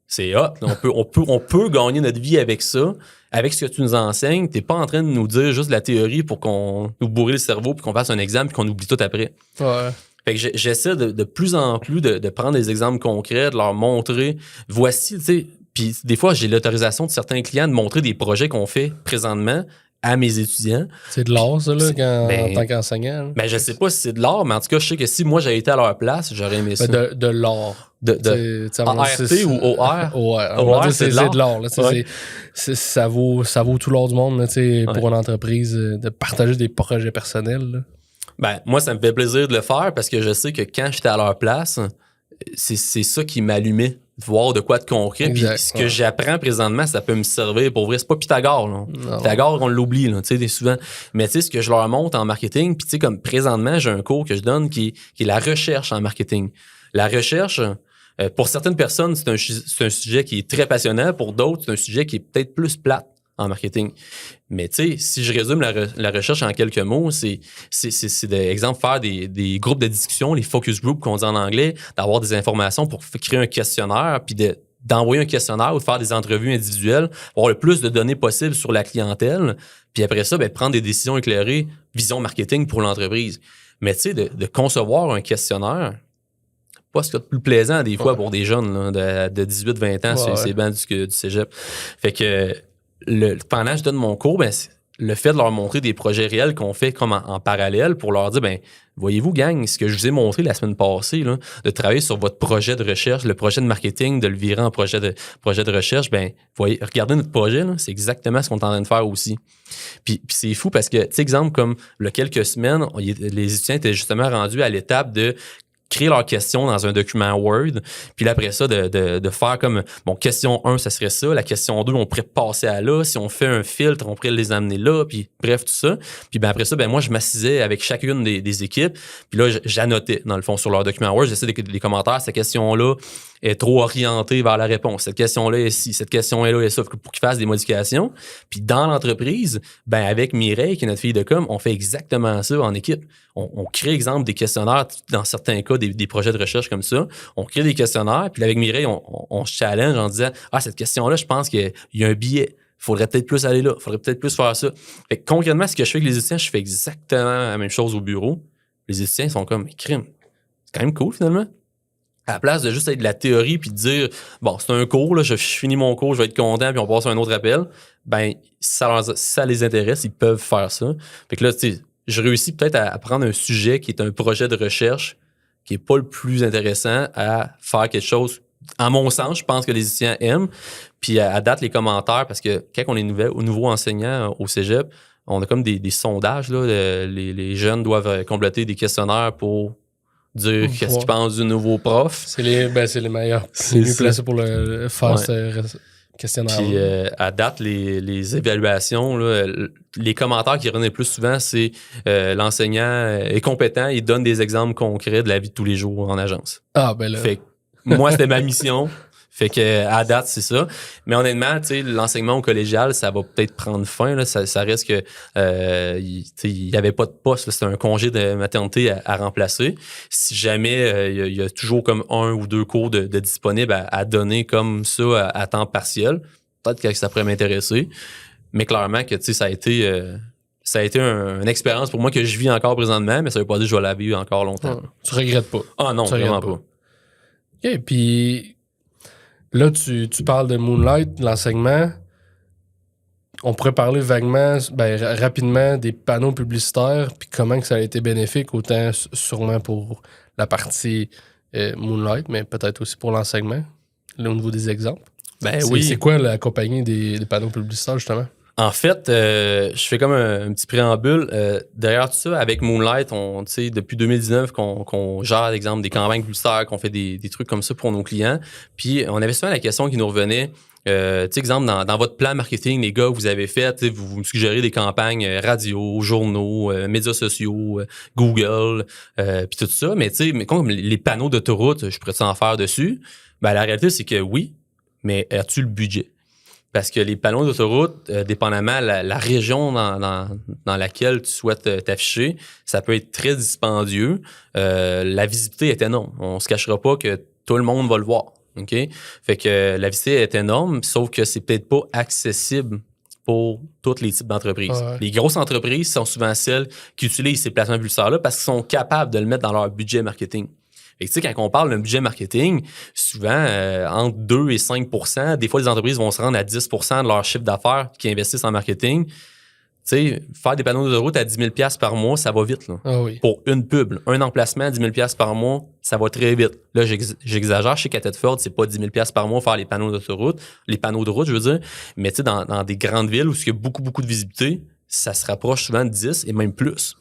S3: c'est hot. On peut gagner notre vie avec ça. Avec ce que tu nous enseignes, t'es pas en train de nous dire juste de la théorie pour qu'on nous bourre le cerveau puis qu'on fasse un examen puis qu'on oublie tout après.
S2: Ouais.
S3: Fait que j'essaie de plus en plus de prendre des exemples concrets, de leur montrer, voici, tu sais, puis des fois, j'ai l'autorisation de certains clients de montrer des projets qu'on fait présentement à mes étudiants.
S2: C'est de l'art, ça, là, en tant qu'enseignant. Là.
S3: Ben, je sais pas si c'est de l'art, mais en tout cas, je sais que si moi j'avais été à leur place, j'aurais aimé ça.
S2: De l'art.
S3: ART ou OR?
S2: OR, c'est de l'art. Là,
S3: ouais.
S2: Ça vaut tout l'or du monde là, pour une entreprise de partager des projets personnels. Là.
S3: Ben, moi, ça me fait plaisir de le faire parce que je sais que quand j'étais à leur place, c'est ça qui m'allumait, de voir de quoi de concret. Puis ce que j'apprends présentement, ça peut me servir. Pour vrai, c'est pas Pythagore. Là. Pythagore, on l'oublie, là, souvent. Mais tu sais, ce que je leur montre en marketing, puis tu sais, comme présentement, j'ai un cours que je donne qui est la recherche en marketing. La recherche, pour certaines personnes, c'est un sujet qui est très passionnant. Pour d'autres, c'est un sujet qui est peut-être plus plate en marketing. Mais tu sais, si je résume la recherche en quelques mots, c'est d'exemple faire des groupes de discussion, les focus groups qu'on dit en anglais, d'avoir des informations pour créer un questionnaire, puis d'envoyer un questionnaire ou de faire des entrevues individuelles, avoir le plus de données possible sur la clientèle, puis après ça, ben, prendre des décisions éclairées, vision marketing pour l'entreprise. Mais tu sais, de concevoir un questionnaire, pas ce qu'il y a de plus plaisant des fois pour des jeunes là, de 18-20 ans, c'est bien du cégep. Fait que pendant que je donne mon cours, ben, le fait de leur montrer des projets réels qu'on fait comme en parallèle pour leur dire, ben, voyez-vous, gang, ce que je vous ai montré la semaine passée, là, de travailler sur votre projet de recherche, le projet de marketing, de le virer en projet de recherche, ben, voyez, regardez notre projet, là, c'est exactement ce qu'on est en train de faire aussi. Puis c'est fou parce que, tu sais, exemple, comme il y a quelques semaines, les étudiants étaient justement rendus à l'étape de créer leurs questions dans un document Word, puis là, après ça, de faire comme, bon, question 1, ça serait ça, la question 2, on pourrait passer à là, si on fait un filtre, on pourrait les amener là, puis bref, tout ça. Puis ben après ça, ben moi, je m'assisais avec chacune des équipes, puis là, j'annotais, dans le fond, sur leur document Word, j'essaie des commentaires, cette question-là est trop orientée vers la réponse, cette question-là est ci, cette question est là et ça, pour qu'ils fassent des modifications. Puis dans l'entreprise, ben avec Mireille, qui est notre fille de com, on fait exactement ça en équipe. On crée, exemple, des questionnaires, dans certains cas, des projets de recherche comme ça. On crée des questionnaires, puis avec Mireille, on se challenge en disant « Ah, cette question-là, je pense qu'il y a un biais. Faudrait peut-être plus aller là. Faudrait peut-être plus faire ça. » Fait que concrètement, ce que je fais avec les étudiants, je fais exactement la même chose au bureau. Les étudiants sont comme « Crime, c'est quand même cool, finalement. » À la place de juste être de la théorie puis de dire « Bon, c'est un cours, là, je finis mon cours, je vais être content, puis on passe à un autre appel. » Ben, si ça les intéresse, ils peuvent faire ça. Fait que là, tu sais, je réussis peut-être à prendre un sujet qui est un projet de recherche qui est pas le plus intéressant à faire quelque chose. À mon sens, je pense que les étudiants aiment. Puis à date, les commentaires, parce que quand on est nouveau enseignant au cégep, on a comme des sondages. Là, les jeunes doivent compléter des questionnaires pour dire qu'est-ce qu'ils pensent du nouveau prof.
S2: C'est les meilleurs. C'est mieux placé pour le faire ce questionnaire.
S3: Puis à date, les évaluations, là, les commentaires qui reviennent le plus souvent, c'est l'enseignant est compétent, il donne des exemples concrets de la vie de tous les jours en agence.
S2: Ah, ben là.
S3: Fait que moi, c'était ma mission. Fait que à date, c'est ça. Mais honnêtement, tu sais, l'enseignement au collégial, ça va peut-être prendre fin. Là. Ça reste que il y avait pas de poste. C'était un congé de maternité à remplacer. Si jamais il y a toujours comme 1 ou 2 cours de disponibles à donner comme ça à temps partiel, peut-être que ça pourrait m'intéresser. Mais clairement que ça a été une expérience pour moi que je vis encore présentement, mais ça veut pas dire que je vais la vivre encore longtemps.
S2: Tu regrettes pas.
S3: Ah non, vraiment pas.
S2: OK, puis là, tu parles de Moonlight, de l'enseignement. On pourrait parler vaguement, rapidement des panneaux publicitaires, puis comment que ça a été bénéfique, autant sûrement pour la partie Moonlight, mais peut-être aussi pour l'enseignement, là, au niveau des exemples.
S3: Ben oui.
S2: C'est quoi la compagnie des panneaux publicitaires, justement?
S3: En fait, je fais comme un petit préambule. Derrière tout ça, avec Moonlight, depuis 2019 qu'on gère, exemple, des campagnes publicitaires, qu'on fait des trucs comme ça pour nos clients. Puis, on avait souvent la question qui nous revenait. Exemple, dans votre plan marketing, les gars, vous avez fait, vous me suggérez des campagnes radio, journaux, médias sociaux, Google, puis tout ça. Mais comme les panneaux d'autoroute, je pourrais en faire dessus. Ben, la réalité, c'est que oui, mais as-tu le budget? Parce que les panneaux d'autoroute, dépendamment la région dans laquelle tu souhaites t'afficher, ça peut être très dispendieux. La visibilité est énorme. On se cachera pas que tout le monde va le voir. OK? Fait que la visibilité est énorme, sauf que c'est peut-être pas accessible pour tous les types d'entreprises.
S2: Ouais.
S3: Les grosses entreprises sont souvent celles qui utilisent ces placements publicitaires-là parce qu'ils sont capables de le mettre dans leur budget marketing. Fait que, tu sais, quand on parle d'un budget marketing, souvent, entre 2 et 5 %, des fois, les entreprises vont se rendre à 10 % de leur chiffre d'affaires qui investissent en marketing. Tu sais, faire des panneaux d'autoroute à 10 000 $ par mois, ça va vite, là.
S2: Ah oui.
S3: Pour une pub, là. Un emplacement à 10 000 $ par mois, ça va très vite. Là, j'exagère. Je sais qu'à Thetford, c'est pas 10 000 $ par mois faire les panneaux d'autoroute, les panneaux de route, je veux dire. Mais tu sais, dans des grandes villes où il y a beaucoup, beaucoup de visibilité, ça se rapproche souvent de 10 et même plus.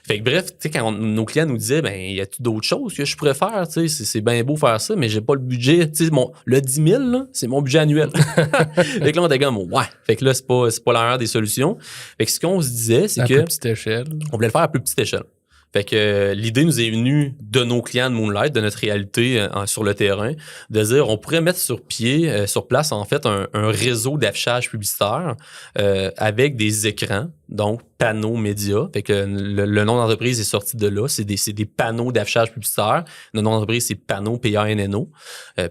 S3: Fait que bref, tu sais, quand nos clients nous disaient, ben, y a-tu d'autres choses que je pourrais faire? Tu sais, c'est bien beau faire ça, mais j'ai pas le budget. Tu sais, le 10 000, là, c'est mon budget annuel. Fait que là, on était comme, ouais. Fait que là, c'est pas la meilleure des solutions. Fait que ce qu'on se disait, c'est
S2: à
S3: que.
S2: plus petite échelle.
S3: On voulait le faire à plus petite échelle. Fait que l'idée nous est venue de nos clients de Moonlight, de notre réalité sur le terrain, de dire on pourrait mettre sur pied, sur place, en fait, un réseau d'affichage publicitaire avec des écrans, donc panneaux médias. Fait que le nom d'entreprise est sorti de là. C'est des panneaux d'affichage publicitaire. Le nom d'entreprise, c'est Panneaux PANNO,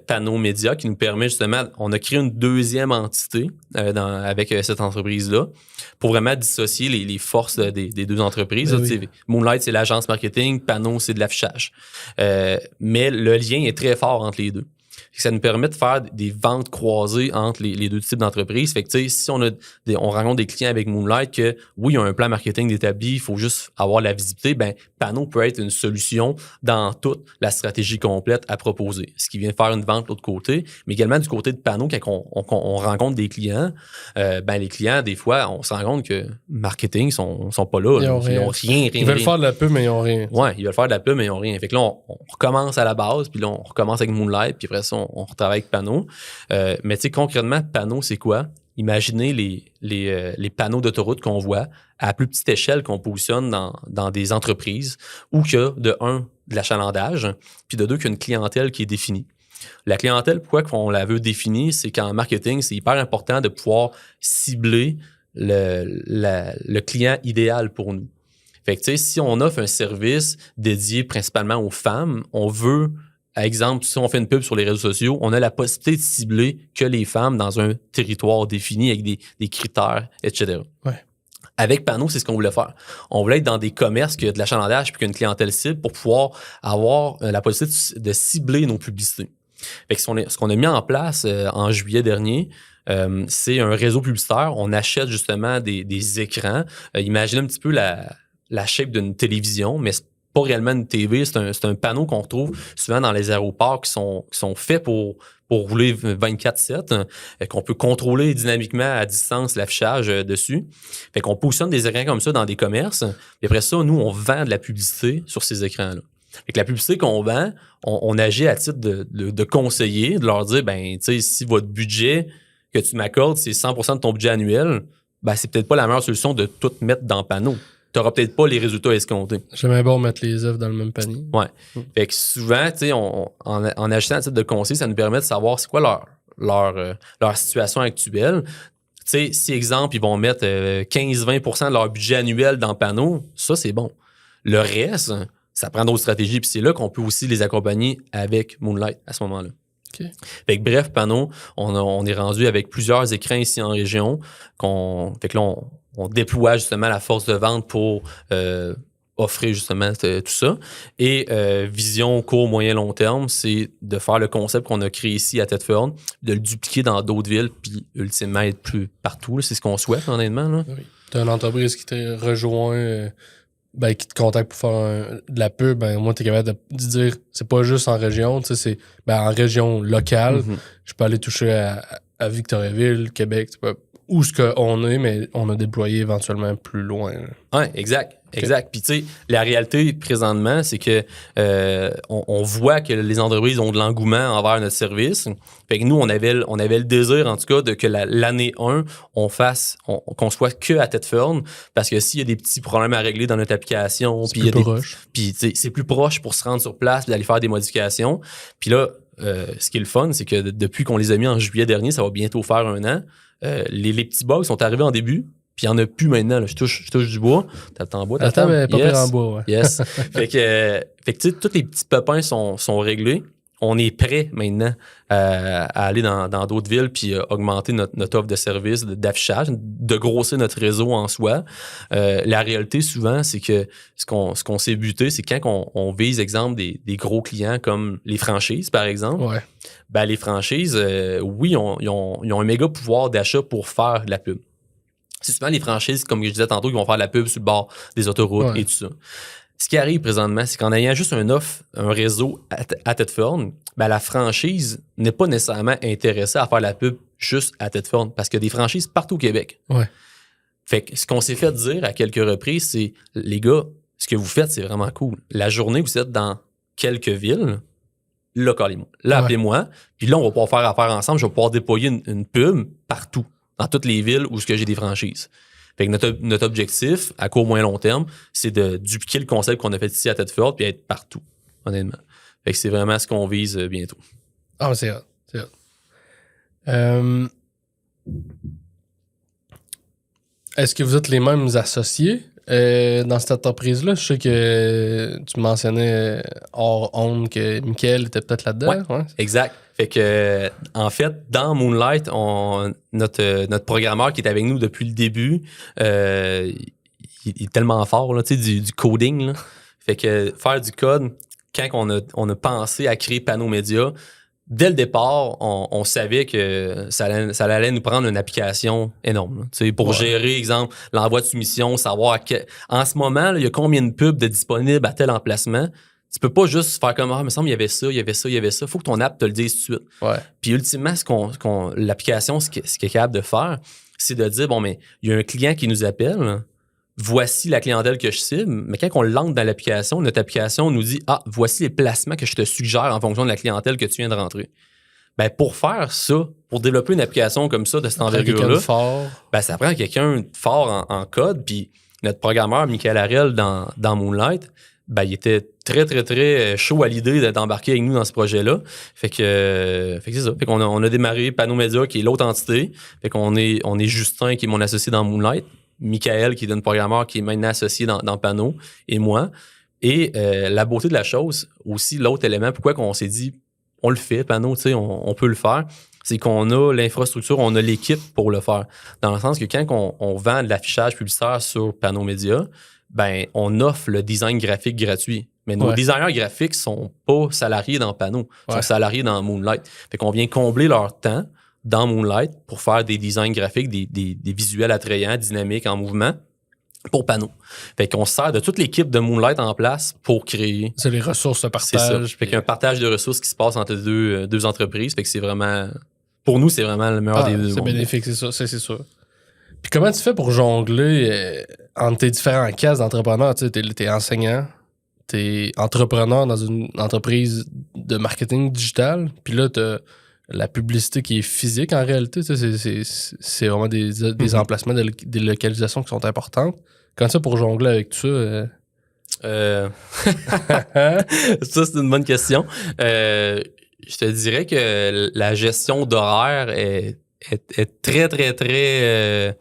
S3: Panneaux médias, qui nous permet justement, on a créé une deuxième entité avec cette entreprise-là pour vraiment dissocier les forces des deux entreprises.
S2: Ben
S3: là,
S2: oui.
S3: Moonlight, c'est l'agence marketing, Panneau, c'est de l'affichage. Mais le lien est très fort entre les deux. Ça nous permet de faire des ventes croisées entre les deux types d'entreprises. Fait que, tu sais, si on rencontre des clients avec Moonlight que, oui, il y a un plan marketing d'établi, il faut juste avoir la visibilité, ben, Panneau peut être une solution dans toute la stratégie complète à proposer. Ce qui vient faire une vente de l'autre côté, mais également du côté de Panneau, quand on rencontre des clients, ben, les clients, des fois, on se rend compte que marketing sont pas là.
S2: Ils ont
S3: rien.
S2: Ils veulent faire de la pub, mais ils ont rien.
S3: Ouais, ils veulent faire de la pub, mais ils n'ont rien. Fait que là, on recommence à la base, puis là, on recommence avec Moonlight, puis après ça, on retravaille avec Panneau. Mais tu sais, concrètement, Panneau, c'est quoi? Imaginez les panneaux d'autoroute qu'on voit à plus petite échelle qu'on positionne dans des entreprises où il y a, de l'achalandage, puis de deux, qu'il y a une clientèle qui est définie. La clientèle, pourquoi on la veut définie, c'est qu'en marketing, c'est hyper important de pouvoir cibler le client idéal pour nous. Fait que, tu sais, si on offre un service dédié principalement aux femmes, on veut, par exemple, si on fait une pub sur les réseaux sociaux, on a la possibilité de cibler que les femmes dans un territoire défini avec des critères, etc.
S2: Ouais.
S3: Avec Panneau, c'est ce qu'on voulait faire. On voulait être dans des commerces qui ont de l'achalandage puis qu'il y a une clientèle cible pour pouvoir avoir la possibilité de cibler nos publicités. Fait que ce qu'on a mis en place en juillet dernier, c'est un réseau publicitaire. On achète justement des écrans. Imaginez un petit peu la shape d'une télévision, mais c'est pas réellement une TV. C'est un panneau qu'on retrouve souvent dans les aéroports qui sont faits pour rouler 24/7, qu'on peut contrôler dynamiquement à distance l'affichage dessus. Fait qu'on positionne des écrans comme ça dans des commerces. Et après ça, nous, on vend de la publicité sur ces écrans-là. Fait que la publicité qu'on vend, on agit à titre de conseiller, de leur dire, ben, tu sais, si votre budget que tu m'accordes, c'est 100% de ton budget annuel, ben, c'est peut-être pas la meilleure solution de tout mettre dans Panneau. Tu n'auras peut-être pas les résultats escomptés.
S2: J'aimais bon mettre les œufs dans le même panier.
S3: Ouais. Fait que souvent, tu sais, en agissant à titre de conseil, ça nous permet de savoir c'est quoi leur situation actuelle. Tu sais, si, exemple, ils vont mettre 15-20% de leur budget annuel dans Panneau, ça, c'est bon. Le reste, ça prend d'autres stratégies. Puis c'est là qu'on peut aussi les accompagner avec Moonlight à ce moment-là.
S2: Okay.
S3: Fait que bref, Panneau, on est rendu avec plusieurs écrans ici en région. Fait que là, on déploie justement la force de vente pour offrir justement tout ça. Et vision court, moyen, long terme, c'est de faire le concept qu'on a créé ici à Thetford, de le dupliquer dans d'autres villes, puis ultimement être plus partout. Là. C'est ce qu'on souhaite, honnêtement. Là.
S2: Oui. Tu as une entreprise qui te rejoint, qui te contacte pour faire de la pub. Ben, moi, tu es capable de dire, c'est pas juste en région, c'est en région locale.
S3: Mm-hmm.
S2: Je peux aller toucher à Victoriaville, Québec, où ce qu'on est, mais on a déployé éventuellement plus loin.
S3: Oui, exact. Exact. Puis, tu sais, la réalité présentement, c'est que on voit que les entreprises ont de l'engouement envers notre service. Fait que nous, on avait le désir, en tout cas, que l'année 1, qu'on soit que à Thetford, parce que s'il y a des petits problèmes à régler dans notre application,
S2: puis
S3: c'est plus proche pour se rendre sur place et d'aller faire des modifications. Puis là, ce qui est le fun, c'est que depuis qu'on les a mis en juillet dernier, ça va bientôt faire 1 an, Les petits bugs sont arrivés en début, puis il n'y en a plus maintenant. Là. Je touche du bois. T'as le temps en bois?
S2: La table est pas pire en bois, ouais.
S3: Yes. fait que tu sais, tous les petits pépins sont réglés. On est prêt maintenant à aller dans d'autres villes puis augmenter notre offre de services, d'affichage, de grossir notre réseau en soi. La réalité, souvent, c'est que ce qu'on s'est buté, c'est quand on vise, exemple, des gros clients comme les franchises, par exemple.
S2: Ouais.
S3: Ben, les franchises, oui, ils ont un méga pouvoir d'achat pour faire de la pub. C'est souvent les franchises, comme je disais tantôt, qui vont faire de la pub sur le bord des autoroutes et tout ça. Ce qui arrive présentement, c'est qu'en ayant juste un réseau à Thetford, ben la franchise n'est pas nécessairement intéressée à faire la pub juste à Thetford parce qu'il y a des franchises partout au Québec.
S2: Ouais.
S3: Fait que ce qu'on s'est fait dire à quelques reprises, c'est les gars, ce que vous faites, c'est vraiment cool. La journée, vous êtes dans quelques villes, là, callez-moi. Là, appelez-moi. Puis là, on va pouvoir faire affaire ensemble. Je vais pouvoir déployer une pub partout, dans toutes les villes où j'ai des franchises. Fait que notre objectif, à court, moyen, long terme, c'est de dupliquer le concept qu'on a fait ici à Thetford puis être partout, honnêtement. Fait que c'est vraiment ce qu'on vise bientôt.
S2: Ah, c'est hot. C'est hot. Est-ce que vous êtes les mêmes associés dans cette entreprise-là? Je sais que tu mentionnais hors onde que Michael était peut-être là-dedans. Ouais.
S3: Exact. Fait que, en fait, dans Moonlight, notre programmeur qui est avec nous depuis le début, il est tellement fort, là, tu sais, du coding. Là. Fait que faire du code, quand on a pensé à créer Panneau Média, dès le départ, on savait que ça allait nous prendre une application énorme. Pour gérer, exemple, l'envoi de soumission, savoir en ce moment, là, il y a combien de pubs de disponibles à tel emplacement. Tu peux pas juste faire comme, il me semble, il y avait ça, il y avait ça, il y avait ça. Faut que ton app te le dise tout de suite.
S2: Ouais.
S3: Puis ultimement, l'application, ce qu'elle est capable de faire, c'est de dire, bon, mais il y a un client qui nous appelle, voici la clientèle que je cible, mais quand on l'entre dans l'application, notre application nous dit, voici les placements que je te suggère en fonction de la clientèle que tu viens de rentrer. Ben, pour faire ça, pour développer une application comme ça, de cette envergure-là, ben, ça prend quelqu'un de fort en code. Puis notre programmeur, Michael Harel, dans Moonlight, ben, il était très, très, très chaud à l'idée d'embarquer avec nous dans ce projet-là. Fait que c'est ça. Fait qu'on on a démarré Panneau Média, qui est l'autre entité. Fait qu'on est Justin, qui est mon associé dans Moonlight, Michael, qui est un programmeur qui est maintenant associé dans Panneau, et moi. Et la beauté de la chose, aussi, l'autre élément, pourquoi qu'on s'est dit, on le fait, Panneau, tu sais, on peut le faire, c'est qu'on a l'infrastructure, on a l'équipe pour le faire. Dans le sens que quand on vend de l'affichage publicitaire sur Panneau Média, ben, on offre le design graphique gratuit. Mais nos designers graphiques sont pas salariés dans Panneau, ils sont salariés dans Moonlight. Fait qu'on vient combler leur temps dans Moonlight pour faire des designs graphiques, des visuels attrayants, dynamiques, en mouvement pour Panneau. Fait qu'on se sert de toute l'équipe de Moonlight en place pour créer.
S2: C'est les ressources de partage.
S3: C'est ça. Fait qu'il y a un partage de ressources qui se passe entre deux entreprises. Fait que c'est vraiment, pour nous, c'est vraiment le meilleur des deux.
S2: C'est bénéfique, c'est ça, c'est sûr. Puis comment tu fais pour jongler entre tes différents cases d'entrepreneurs? Tu sais, t'es enseignant, t'es entrepreneur dans une entreprise de marketing digital, puis là, t'as la publicité qui est physique en réalité. Tu sais, c'est vraiment des emplacements, des localisations qui sont importantes. Comment ça pour jongler avec tout ça?
S3: Ça, c'est une bonne question. Je te dirais que la gestion d'horaire est très, très, très...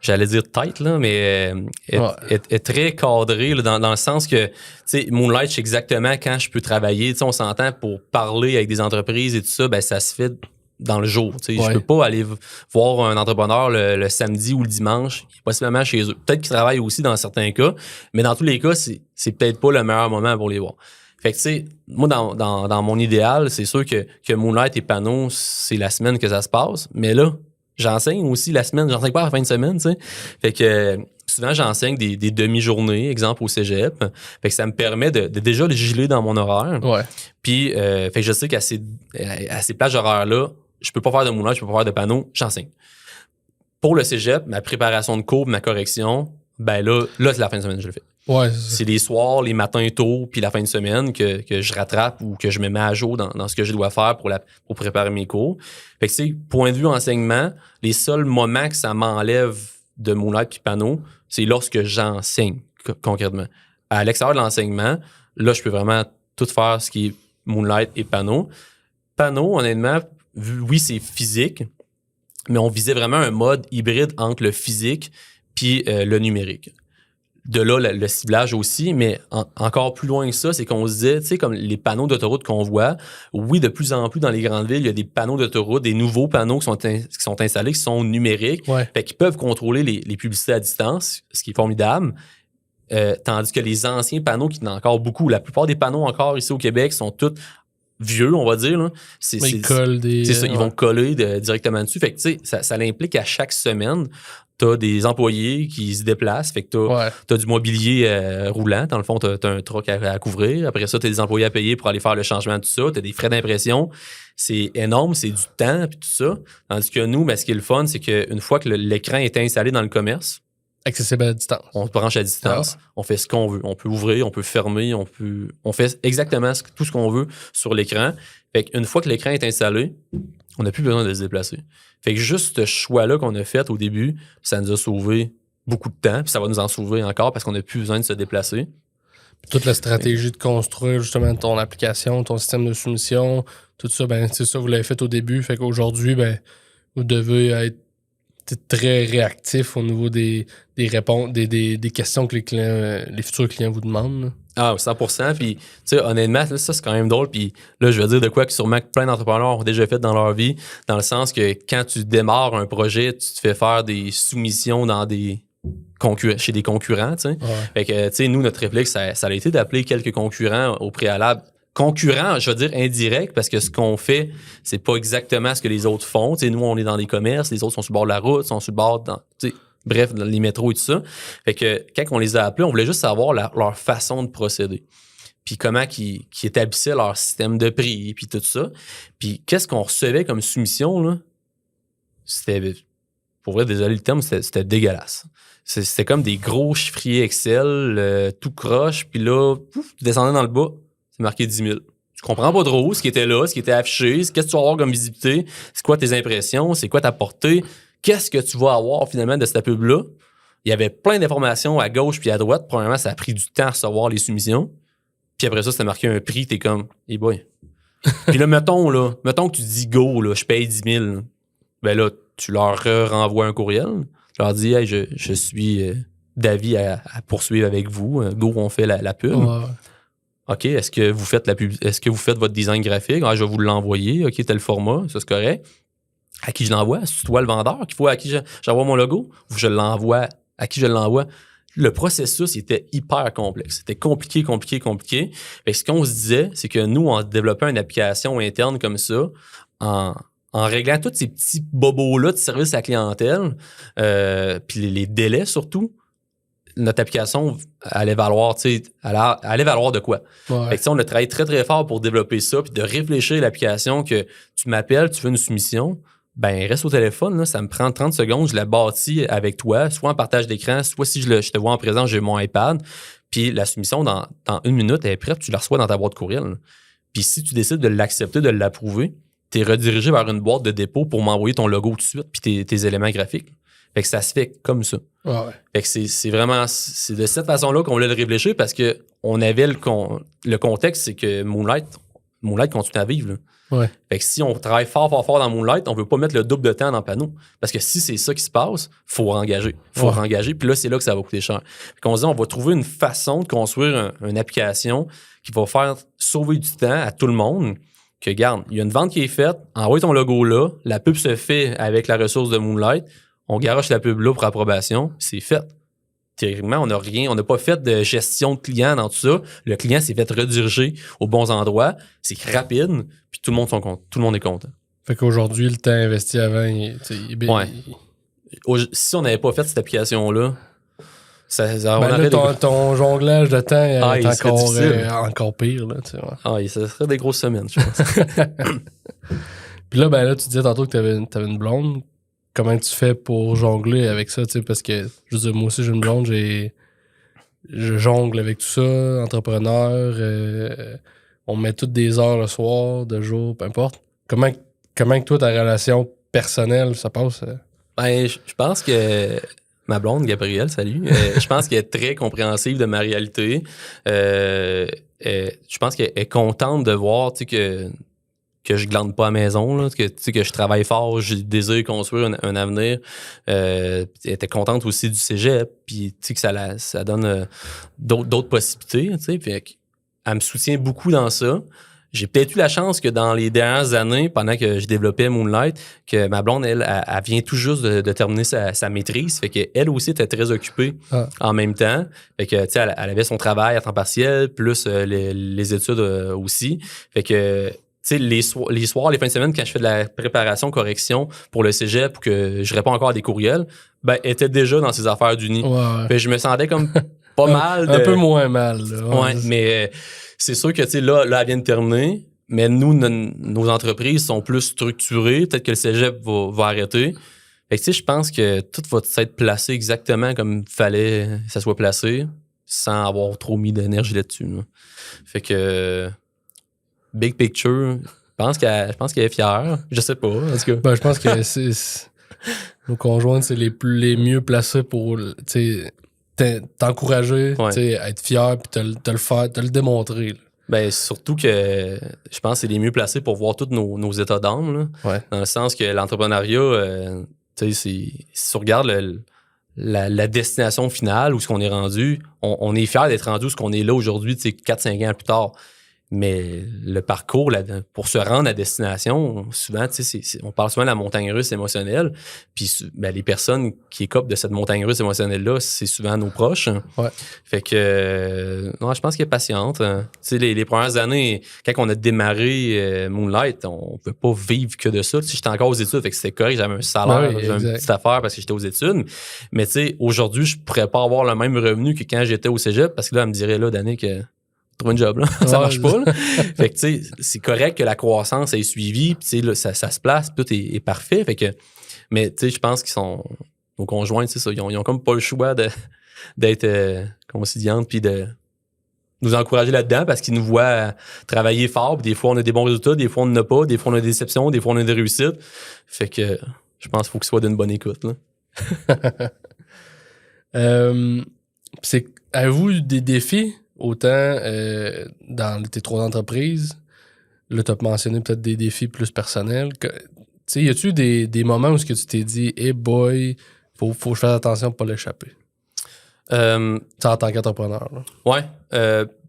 S3: j'allais dire tight, là, mais est très cadré là, dans le sens que, tu sais, Moonlight, je sais exactement quand je peux travailler. Tu sais, on s'entend pour parler avec des entreprises et tout ça, ben ça se fait dans le jour. Tu sais, je peux pas aller voir un entrepreneur le samedi ou le dimanche, possiblement chez eux. Peut-être qu'ils travaillent aussi dans certains cas, mais dans tous les cas, c'est peut-être pas le meilleur moment pour les voir. Fait que, tu sais, moi, dans mon idéal, c'est sûr que Moonlight et Panneau, c'est la semaine que ça se passe, mais là, j'enseigne aussi la semaine, j'enseigne pas à la fin de semaine, tu sais. Fait que souvent, j'enseigne des demi-journées, exemple au cégep. Fait que ça me permet de déjà le giler dans mon horaire.
S2: Ouais.
S3: Puis, fait que je sais qu'à ces plages horaires-là, je peux pas faire de Moonlight, je peux pas faire de Panneau, j'enseigne. Pour le cégep, ma préparation de cours, ma correction, ben là c'est la fin de semaine que je le fais.
S2: Ouais,
S3: c'est les soirs, les matins tôt, puis la fin de semaine que je rattrape ou que je me mets à jour dans ce que je dois faire pour préparer mes cours. Fait que c'est point de vue enseignement, les seuls moments que ça m'enlève de Moonlight puis Panneau, c'est lorsque j'enseigne concrètement. À l'extérieur de l'enseignement, là, je peux vraiment tout faire ce qui est Moonlight et Panneau. Panneau, honnêtement, oui, c'est physique, mais on visait vraiment un mode hybride entre le physique puis le numérique. De là, le ciblage aussi, mais encore plus loin que ça, c'est qu'on se disait, tu sais, comme les panneaux d'autoroute qu'on voit, oui, de plus en plus dans les grandes villes, il y a des panneaux d'autoroute, des nouveaux panneaux qui sont installés, qui sont numériques, fait qu'ils peuvent contrôler les publicités à distance, ce qui est formidable. Tandis que les anciens panneaux, qui n'ont encore beaucoup, la plupart des panneaux encore ici au Québec sont tous vieux, on va dire. Là.
S2: Ils collent des...
S3: C'est ça, ils vont coller directement dessus. Fait que, tu sais, ça l'implique à chaque semaine, t'as des employés qui se déplacent. Fait que t'as du mobilier roulant. Dans le fond, t'as un truck à couvrir. Après ça, t'as des employés à payer pour aller faire le changement de tout ça. T'as des frais d'impression. C'est énorme, c'est du temps puis tout ça. Tandis que nous, ce qui est le fun, c'est qu'une fois que l'écran est installé dans le commerce,
S2: accessible à distance.
S3: On se branche à distance. On fait ce qu'on veut. On peut ouvrir, on peut fermer, on fait exactement tout ce qu'on veut sur l'écran. Fait qu'une fois que l'écran est installé, on n'a plus besoin de se déplacer. Fait que juste ce choix-là qu'on a fait au début, ça nous a sauvé beaucoup de temps, puis ça va nous en sauver encore parce qu'on n'a plus besoin de se déplacer.
S2: Puis toute la stratégie de construire justement ton application, ton système de soumission, tout ça, c'est ça, vous l'avez fait au début. Fait qu'aujourd'hui, vous devez être très réactif au niveau des réponses, des questions que les futurs clients vous demandent. Là.
S3: Ah, 100%. Puis, tu sais, honnêtement, là, ça, c'est quand même drôle. Puis là, je vais dire de quoi que sûrement plein d'entrepreneurs ont déjà fait dans leur vie, dans le sens que quand tu démarres un projet, tu te fais faire des soumissions dans chez des concurrents, tu sais. Fait que, tu sais, nous, notre réflexe, ça a été d'appeler quelques concurrents au préalable. Concurrents, je veux dire indirect, parce que ce qu'on fait, c'est pas exactement ce que les autres font. Tu sais, nous, on est dans des commerces, les autres sont sur le bord de la route, sont sur le bord dans les métros et tout ça. Fait que quand on les a appelés, on voulait juste savoir leur façon de procéder. Puis comment qu'ils établissaient leur système de prix, puis tout ça. Puis qu'est-ce qu'on recevait comme soumission, là? C'était, pour vrai, désolé le terme, c'était dégueulasse. C'était comme des gros chiffriers Excel, tout croche, puis là, pouf, tu descendais dans le bas, c'est marqué 10 000. Tu comprends pas trop ce qui était là, ce qui était affiché, qu'est-ce que tu vas avoir comme visibilité, c'est quoi tes impressions, c'est quoi ta portée, qu'est-ce que tu vas avoir finalement de cette pub-là. Il y avait plein d'informations à gauche puis à droite. Premièrement, ça a pris du temps à recevoir les soumissions. Puis après ça, c'était marqué un prix, t'es comme, hey boy. Puis là, mettons que tu dis go, là, je paye 10 000. Ben là, tu leur renvoies un courriel. Tu leur dis, hey, je suis d'avis à poursuivre avec vous. Go, on fait la pub.
S2: Ouais.
S3: OK, est-ce que vous faites est-ce que vous faites votre design graphique? Ah, je vais vous l'envoyer. OK, tel format, ça c'est correct. À qui je l'envoie? C'est toi le vendeur qu'il faut à qui j'envoie mon logo? Ou je l'envoie? À qui je l'envoie? Le processus était hyper complexe. C'était compliqué. Fait que ce qu'on se disait, c'est que nous, on développait une application interne comme ça, en réglant tous ces petits bobos-là de service à la clientèle, puis les délais surtout, notre application allait valoir, allait valoir de quoi?
S2: Ouais.
S3: Fait que, on a travaillé très, très fort pour développer ça, puis de réfléchir à l'application que tu m'appelles, tu fais une soumission, reste au téléphone, là, ça me prend 30 secondes, je la bâtis avec toi, soit en partage d'écran, soit si je te vois en présence, j'ai mon iPad, puis la soumission, dans 1 minute, elle est prête, tu la reçois dans ta boîte courriel. Là. Puis si tu décides de l'accepter, de l'approuver, tu es redirigé vers une boîte de dépôt pour m'envoyer ton logo tout de suite, puis tes éléments graphiques. Fait que ça se fait comme ça.
S2: Ouais.
S3: Fait que c'est vraiment, c'est de cette façon-là qu'on voulait le réfléchir parce que on avait le contexte, c'est que Moonlight continue à vivre. Là.
S2: Ouais.
S3: Fait que si on travaille fort dans Moonlight, on veut pas mettre le double de temps dans le panneau. Parce que si c'est ça qui se passe, faut engager. Puis là, c'est là que ça va coûter cher. Fait qu'on se dit, on va trouver une façon de construire une application qui va faire sauver du temps à tout le monde. Que, regarde, il y a une vente qui est faite, envoie ton logo là, la pub se fait avec la ressource de Moonlight, on garoche la pub là pour approbation, c'est fait. Théoriquement, on n'a pas fait de gestion de client dans tout ça. Le client s'est fait rediriger aux bons endroits. C'est rapide, puis tout le monde est content.
S2: Fait qu'aujourd'hui, le temps investi avant,
S3: si on n'avait pas fait cette application-là,
S2: ton jonglage de temps est encore pire. Là,
S3: ça serait des grosses semaines, je pense.
S2: Puis là, tu disais tantôt que t'avais une blonde. Comment tu fais pour jongler avec ça? Parce que, je veux dire, moi aussi, j'ai une blonde, je jongle avec tout ça, entrepreneur, on met toutes des heures le soir, de jour, peu importe. Comment que toi, ta relation personnelle, ça passe?
S3: Je pense que ma blonde, Gabrielle, salut, je pense qu'elle est très compréhensive de ma réalité. Je pense qu'elle est contente de voir que je glande pas à la maison, là, que je travaille fort, j'ai le désir de construire un avenir. Elle était contente aussi du cégep, puis que ça donne d'autres possibilités. Puis elle me soutient beaucoup dans ça. J'ai peut-être eu la chance que dans les dernières années, pendant que je développais Moonlight, que ma blonde, elle vient tout juste de terminer sa maîtrise. Fait qu'elle aussi était très occupée en même temps. Fait que, tu sais, elle avait son travail à temps partiel, plus les études aussi. Fait que, tu sais, les soirs, les fins de semaine, quand je fais de la préparation, correction pour le cégep ou que je réponds encore à des courriels, ben, elle était déjà dans ses affaires d'uni.
S2: Ouais.
S3: Fait que je me sentais comme pas mal.
S2: Un peu moins mal. Là.
S3: Ouais, mais c'est sûr que, tu sais, là, elle vient de terminer, mais nous, nos entreprises sont plus structurées. Peut-être que le cégep va arrêter. Fait que, tu sais, je pense que tout va être placé exactement comme il fallait que ça soit placé, sans avoir trop mis d'énergie là-dessus. Là. Fait que, big picture, je pense qu'elle est fière. Je sais pas. Parce que...
S2: Ben, je pense que nos conjointes, c'est les mieux placés pour, tu sais, t'encourager, être fier, puis te le faire, te le démontrer. Là.
S3: Ben, surtout que je pense que c'est les mieux placés pour voir tous nos états d'âme. Là, dans le sens que l'entrepreneuriat, si tu regardes la destination finale, où ce qu'on est rendu, on est fier d'être rendu où ce qu'on est là aujourd'hui, 4-5 ans plus tard. Mais le parcours, pour se rendre à destination, souvent, on parle souvent de la montagne russe émotionnelle. Puis ben, les personnes qui écopent de cette montagne russe émotionnelle-là, c'est souvent nos proches.
S2: Ouais.
S3: Fait que, non, je pense qu'elle est patiente. Les premières années, quand on a démarré Moonlight, on ne peut pas vivre que de ça. J'étais encore aux études, fait que c'était correct. J'avais un salaire, j'avais une petite affaire parce que j'étais aux études. Mais aujourd'hui, je ne pourrais pas avoir le même revenu que quand j'étais au cégep parce que là, elle me dirait, là, Danick, trouve un job, là. Ça marche pas, là. Fait que, tu sais, c'est correct que la croissance ait suivi, puis, tu sais, ça se place, tout est parfait. Fait que, mais, tu sais, je pense qu'ils sont, nos conjoints, tu sais, ils ont comme pas le choix d'être conciliantes, puis de nous encourager là-dedans parce qu'ils nous voient travailler fort, puis des fois, on a des bons résultats, des fois, on n'en a pas, des fois, on a des déceptions, des fois, on a des réussites. Fait que, je pense qu'il faut qu'ils soient d'une bonne écoute, là.
S2: Avez-vous eu des défis? Autant dans tes 3 entreprises, là, tu as mentionné peut-être des défis plus personnels. Y a-tu des moments où tu t'es dit, hey boy, faut que je fasse attention pour pas l'échapper? En tant qu'entrepreneur. Là.
S3: Ouais.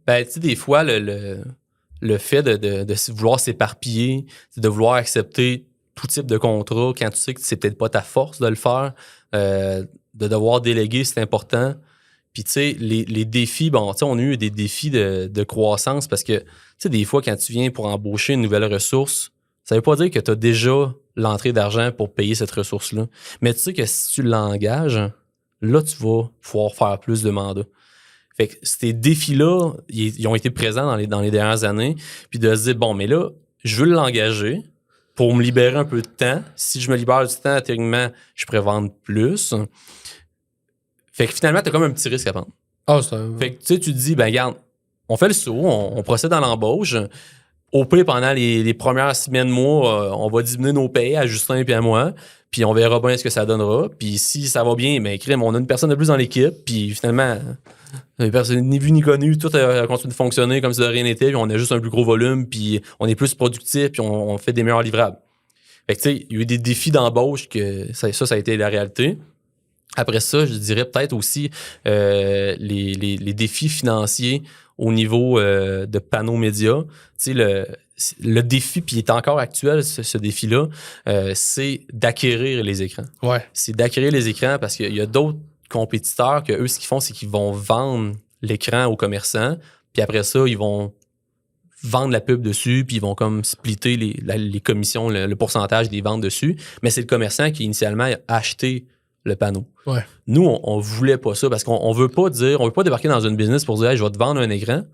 S3: Ben, tu sais, des fois, le fait de vouloir s'éparpiller, de vouloir accepter tout type de contrat quand tu sais que c'est peut-être pas ta force de le faire, de devoir déléguer, c'est important. Puis, tu sais, les défis, bon, tu sais, on a eu des défis de croissance parce que, tu sais, des fois, quand tu viens pour embaucher une nouvelle ressource, ça veut pas dire que tu as déjà l'entrée d'argent pour payer cette ressource-là. Mais tu sais que si tu l'engages, là, tu vas pouvoir faire plus de mandats. Fait que ces défis-là, ils ont été présents dans les dernières années. Puis de se dire, bon, mais là, je veux l'engager pour me libérer un peu de temps. Si je me libère du temps, théoriquement, je pourrais vendre plus. Fait que finalement, t'as comme un petit risque à prendre. Fait que tu sais, tu te dis, ben regarde, on fait le saut, on procède à l'embauche. Au pire, pendant les premières semaines, mois, on va diminuer nos payes à Justin et à moi, puis on verra bien ce que ça donnera. Puis si ça va bien, ben crème, on a une personne de plus dans l'équipe, puis finalement, personne ni vu ni connu, tout a continué de fonctionner comme si de rien n'était, puis on a juste un plus gros volume, puis on est plus productif, puis on fait des meilleurs livrables. Fait que tu sais, il y a eu des défis d'embauche que ça a été la réalité. Après ça, je dirais peut-être aussi les défis financiers au niveau de panneaux médias. Tu sais, le défi, puis il est encore actuel, ce défi-là, c'est d'acquérir les écrans.
S2: Ouais.
S3: C'est d'acquérir les écrans parce qu'il y a d'autres compétiteurs que eux, ce qu'ils font, c'est qu'ils vont vendre l'écran aux commerçants, puis après ça, ils vont vendre la pub dessus, puis ils vont comme splitter les commissions, le pourcentage des ventes dessus. Mais c'est le commerçant qui, initialement, a acheté le panneau.
S2: Ouais.
S3: Nous, on voulait pas ça parce qu'on veut pas débarquer dans une business pour dire hey, je vais te vendre un écran,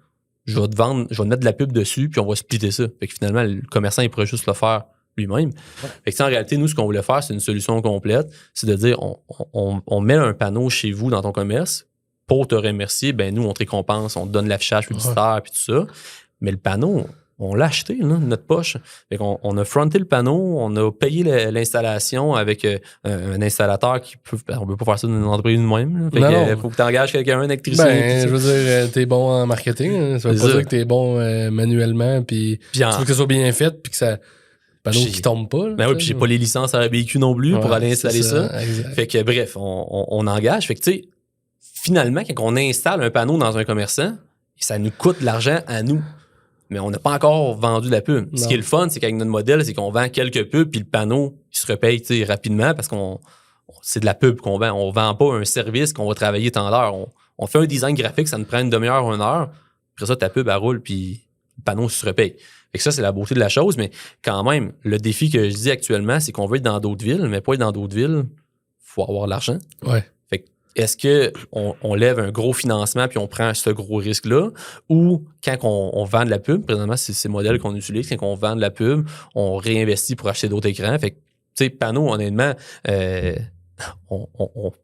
S3: je vais te mettre de la pub dessus, puis on va splitter ça. Fait que finalement, le commerçant, il pourrait juste le faire lui-même. Ouais. Fait que en réalité, nous, ce qu'on voulait faire, c'est une solution complète. C'est de dire on met un panneau chez vous dans ton commerce pour te remercier. Ben nous, on te récompense, on te donne l'affichage publicitaire puis tout ça. Mais le panneau, on l'a acheté, là, notre poche. Fait qu'on on a fronté le panneau, on a payé l'installation avec un installateur qui peut... On peut pas faire ça dans une entreprise nous-mêmes. Là. Fait que, faut que tu engages quelqu'un, un électricien.
S2: Je veux dire, t'es bon en marketing. Hein. Ça veut pas dire que t'es bon manuellement, puis tu veux que ça soit bien fait, puis que ça... panneau qui tombe pas.
S3: Ben oui, puis j'ai pas les licences à RBQ non plus pour aller installer ça.
S2: Exact.
S3: Fait que bref, on engage. Fait que tu sais, finalement, quand on installe un panneau dans un commerçant, ça nous coûte de l'argent à nous. Mais on n'a pas encore vendu la pub. Ce qui est le fun, c'est qu'avec notre modèle, c'est qu'on vend quelques pubs, puis le panneau, il se repaye rapidement parce qu'on c'est de la pub qu'on vend. On vend pas un service qu'on va travailler tant d'heures. On fait un design graphique, ça nous prend une demi-heure ou une heure. Après ça, ta pub, elle roule, puis le panneau se repaye. Fait que ça, c'est la beauté de la chose, mais quand même, le défi que je dis actuellement, c'est qu'on veut être dans d'autres villes, mais pour être dans d'autres villes, faut avoir de l'argent.
S2: Ouais.
S3: Fait que est-ce qu'on lève un gros financement puis on prend ce gros risque-là, ou quand on vend de la pub, présentement, c'est ces modèles qu'on utilise, quand on vend de la pub, on réinvestit pour acheter d'autres écrans. Fait que, tu sais, panneau, honnêtement,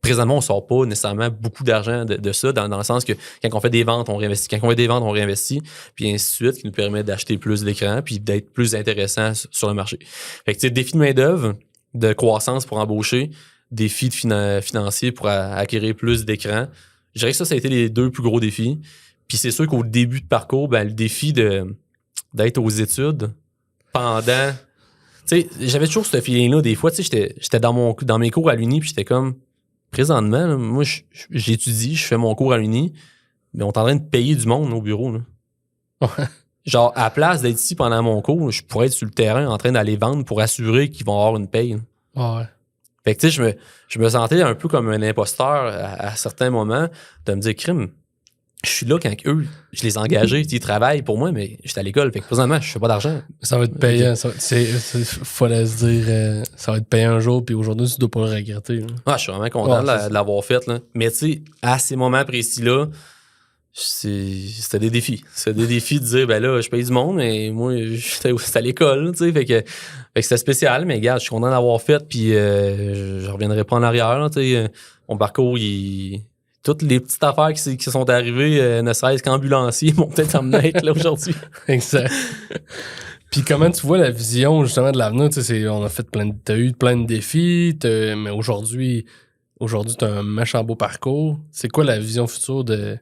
S3: présentement, on sort pas nécessairement beaucoup d'argent de ça, dans le sens que quand on fait des ventes, on réinvestit. Quand on fait des ventes, on réinvestit, puis ainsi de suite, qui nous permet d'acheter plus d'écrans puis d'être plus intéressant sur le marché. Fait que, tu sais, défi de main-d'œuvre, de croissance pour embaucher, défi financier pour acquérir plus d'écrans. Je dirais que ça a été les deux plus gros défis. Puis c'est sûr qu'au début de parcours, ben, le défi d'être aux études pendant... Tu sais, j'avais toujours ce feeling-là. Des fois, tu sais, j'étais dans mes cours à l'Uni, puis j'étais comme, présentement, là, moi, j'étudie, je fais mon cours à l'Uni, mais on est en train de payer du monde au bureau. Là.
S2: Ouais.
S3: Genre, à la place d'être ici pendant mon cours, je pourrais être sur le terrain en train d'aller vendre pour assurer qu'ils vont avoir une paye.
S2: Ouais.
S3: Fait que, tu sais, je me sentais un peu comme un imposteur à certains moments de me dire, crime, je suis là quand eux, je les ai engagés, ils travaillent pour moi, mais j'étais à l'école. Fait que présentement, je fais pas d'argent.
S2: Ça va être payant. Fallait se dire, ça va être payant un jour, puis aujourd'hui, tu dois pas le regretter. Là.
S3: Ah, je suis vraiment content de l'avoir fait. Là. Mais tu sais, à ces moments précis-là, c'était des défis. C'était des défis de dire, ben là, je paye du monde, mais moi, j'étais à l'école, tu sais. Fait que c'était spécial, mais regarde, je suis content d'avoir fait, puis je reviendrai pas en arrière, là, tu sais. Mon parcours, toutes les petites affaires qui sont arrivées, ne serait-ce qu'ambulancier, m'ont peut-être amené à être là aujourd'hui.
S2: Exact. Puis comment tu vois la vision, justement, de l'avenir? Tu sais, t'as eu plein de défis, mais aujourd'hui, t'as un méchant beau parcours. C'est quoi la vision future de,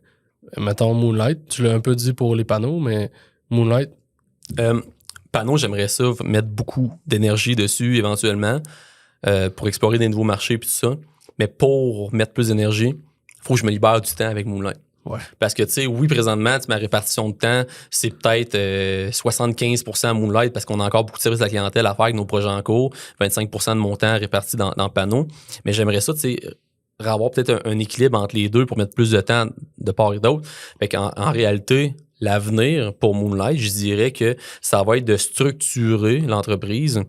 S2: mettons, Moonlight? Tu l'as un peu dit pour les panneaux, mais Moonlight?
S3: Panneaux, j'aimerais ça mettre beaucoup d'énergie dessus, éventuellement, pour explorer des nouveaux marchés et tout ça. Mais pour mettre plus d'énergie, il faut que je me libère du temps avec Moonlight.
S2: Ouais.
S3: Parce que, tu sais, oui, présentement, ma répartition de temps, c'est peut-être 75% Moonlight parce qu'on a encore beaucoup de services à la clientèle à faire avec nos projets en cours, 25% de mon temps réparti dans Panneau. Mais j'aimerais ça, tu sais, avoir peut-être un équilibre entre les deux pour mettre plus de temps de part et d'autre. Fait qu'en réalité, l'avenir pour Moonlight, je dirais que ça va être de structurer l'entreprise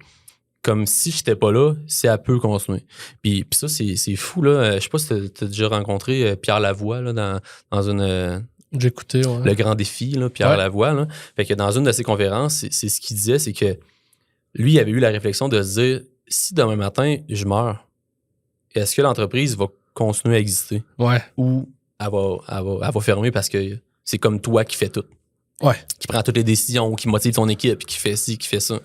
S3: comme si j'étais pas là, si elle peut continuer. Puis ça, c'est fou, là. Je sais pas si t'as déjà rencontré Pierre Lavoie, là, dans une...
S2: J'ai écouté, ouais.
S3: Le grand défi, là, Pierre Lavoie, là. Fait que dans une de ses conférences, c'est ce qu'il disait, c'est que lui, il avait eu la réflexion de se dire, si demain matin, je meurs, est-ce que l'entreprise va continuer à exister?
S2: Ouais.
S3: Ou elle va fermer parce que c'est comme toi qui fais tout.
S2: Ouais.
S3: Qui prend toutes les décisions, qui motive ton équipe, qui fait ci, qui fait ça.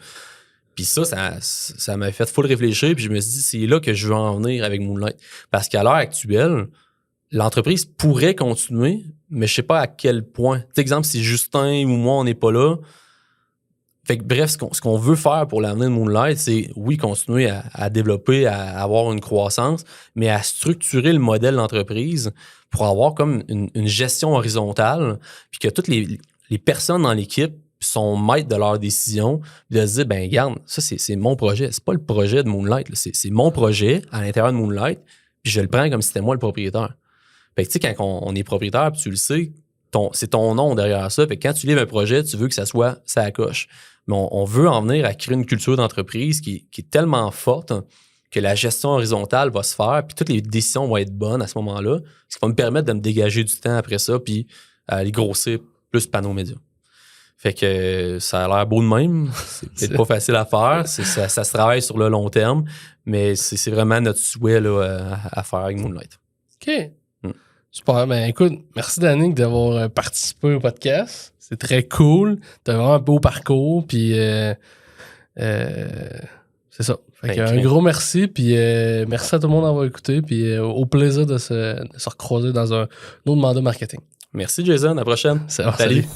S3: Puis ça m'a fait full réfléchir, puis je me suis dit, c'est là que je veux en venir avec Moonlight. Parce qu'à l'heure actuelle, l'entreprise pourrait continuer, mais je sais pas à quel point. Tu sais, exemple, si Justin ou moi, on n'est pas là. Fait que bref, ce qu'on veut faire pour l'avenir de Moonlight, c'est, oui, continuer à développer, à avoir une croissance, mais à structurer le modèle d'entreprise pour avoir comme une gestion horizontale, puis que toutes les personnes dans l'équipe sont maîtres de leurs décisions, de se dire, ben regarde, ça c'est mon projet, c'est pas le projet de Moonlight, c'est mon projet à l'intérieur de Moonlight, puis je le prends comme si c'était moi le propriétaire. Fait que tu sais, quand on est propriétaire, puis tu le sais, c'est ton nom derrière ça, fait que quand tu livres un projet, tu veux que ça soit ça coche. Mais on veut en venir à créer une culture d'entreprise qui est tellement forte que la gestion horizontale va se faire, puis toutes les décisions vont être bonnes à ce moment-là, ce qui va me permettre de me dégager du temps après ça, puis aller grossir plus Panneau Média. Fait que ça a l'air beau de même. C'est peut-être pas facile à faire. Ça se travaille sur le long terme, mais c'est vraiment notre souhait là, à faire avec Moonlight.
S2: OK.
S4: Super. Ben écoute, merci Danick d'avoir participé au podcast. C'est très cool. T'as vraiment un beau parcours. Puis c'est ça. Fait que, un gros merci. Puis merci à tout le monde d'avoir écouté. Puis au plaisir de se recroiser dans un autre mandat marketing.
S3: Merci Jason, à la prochaine.
S4: Salut.
S3: Salut.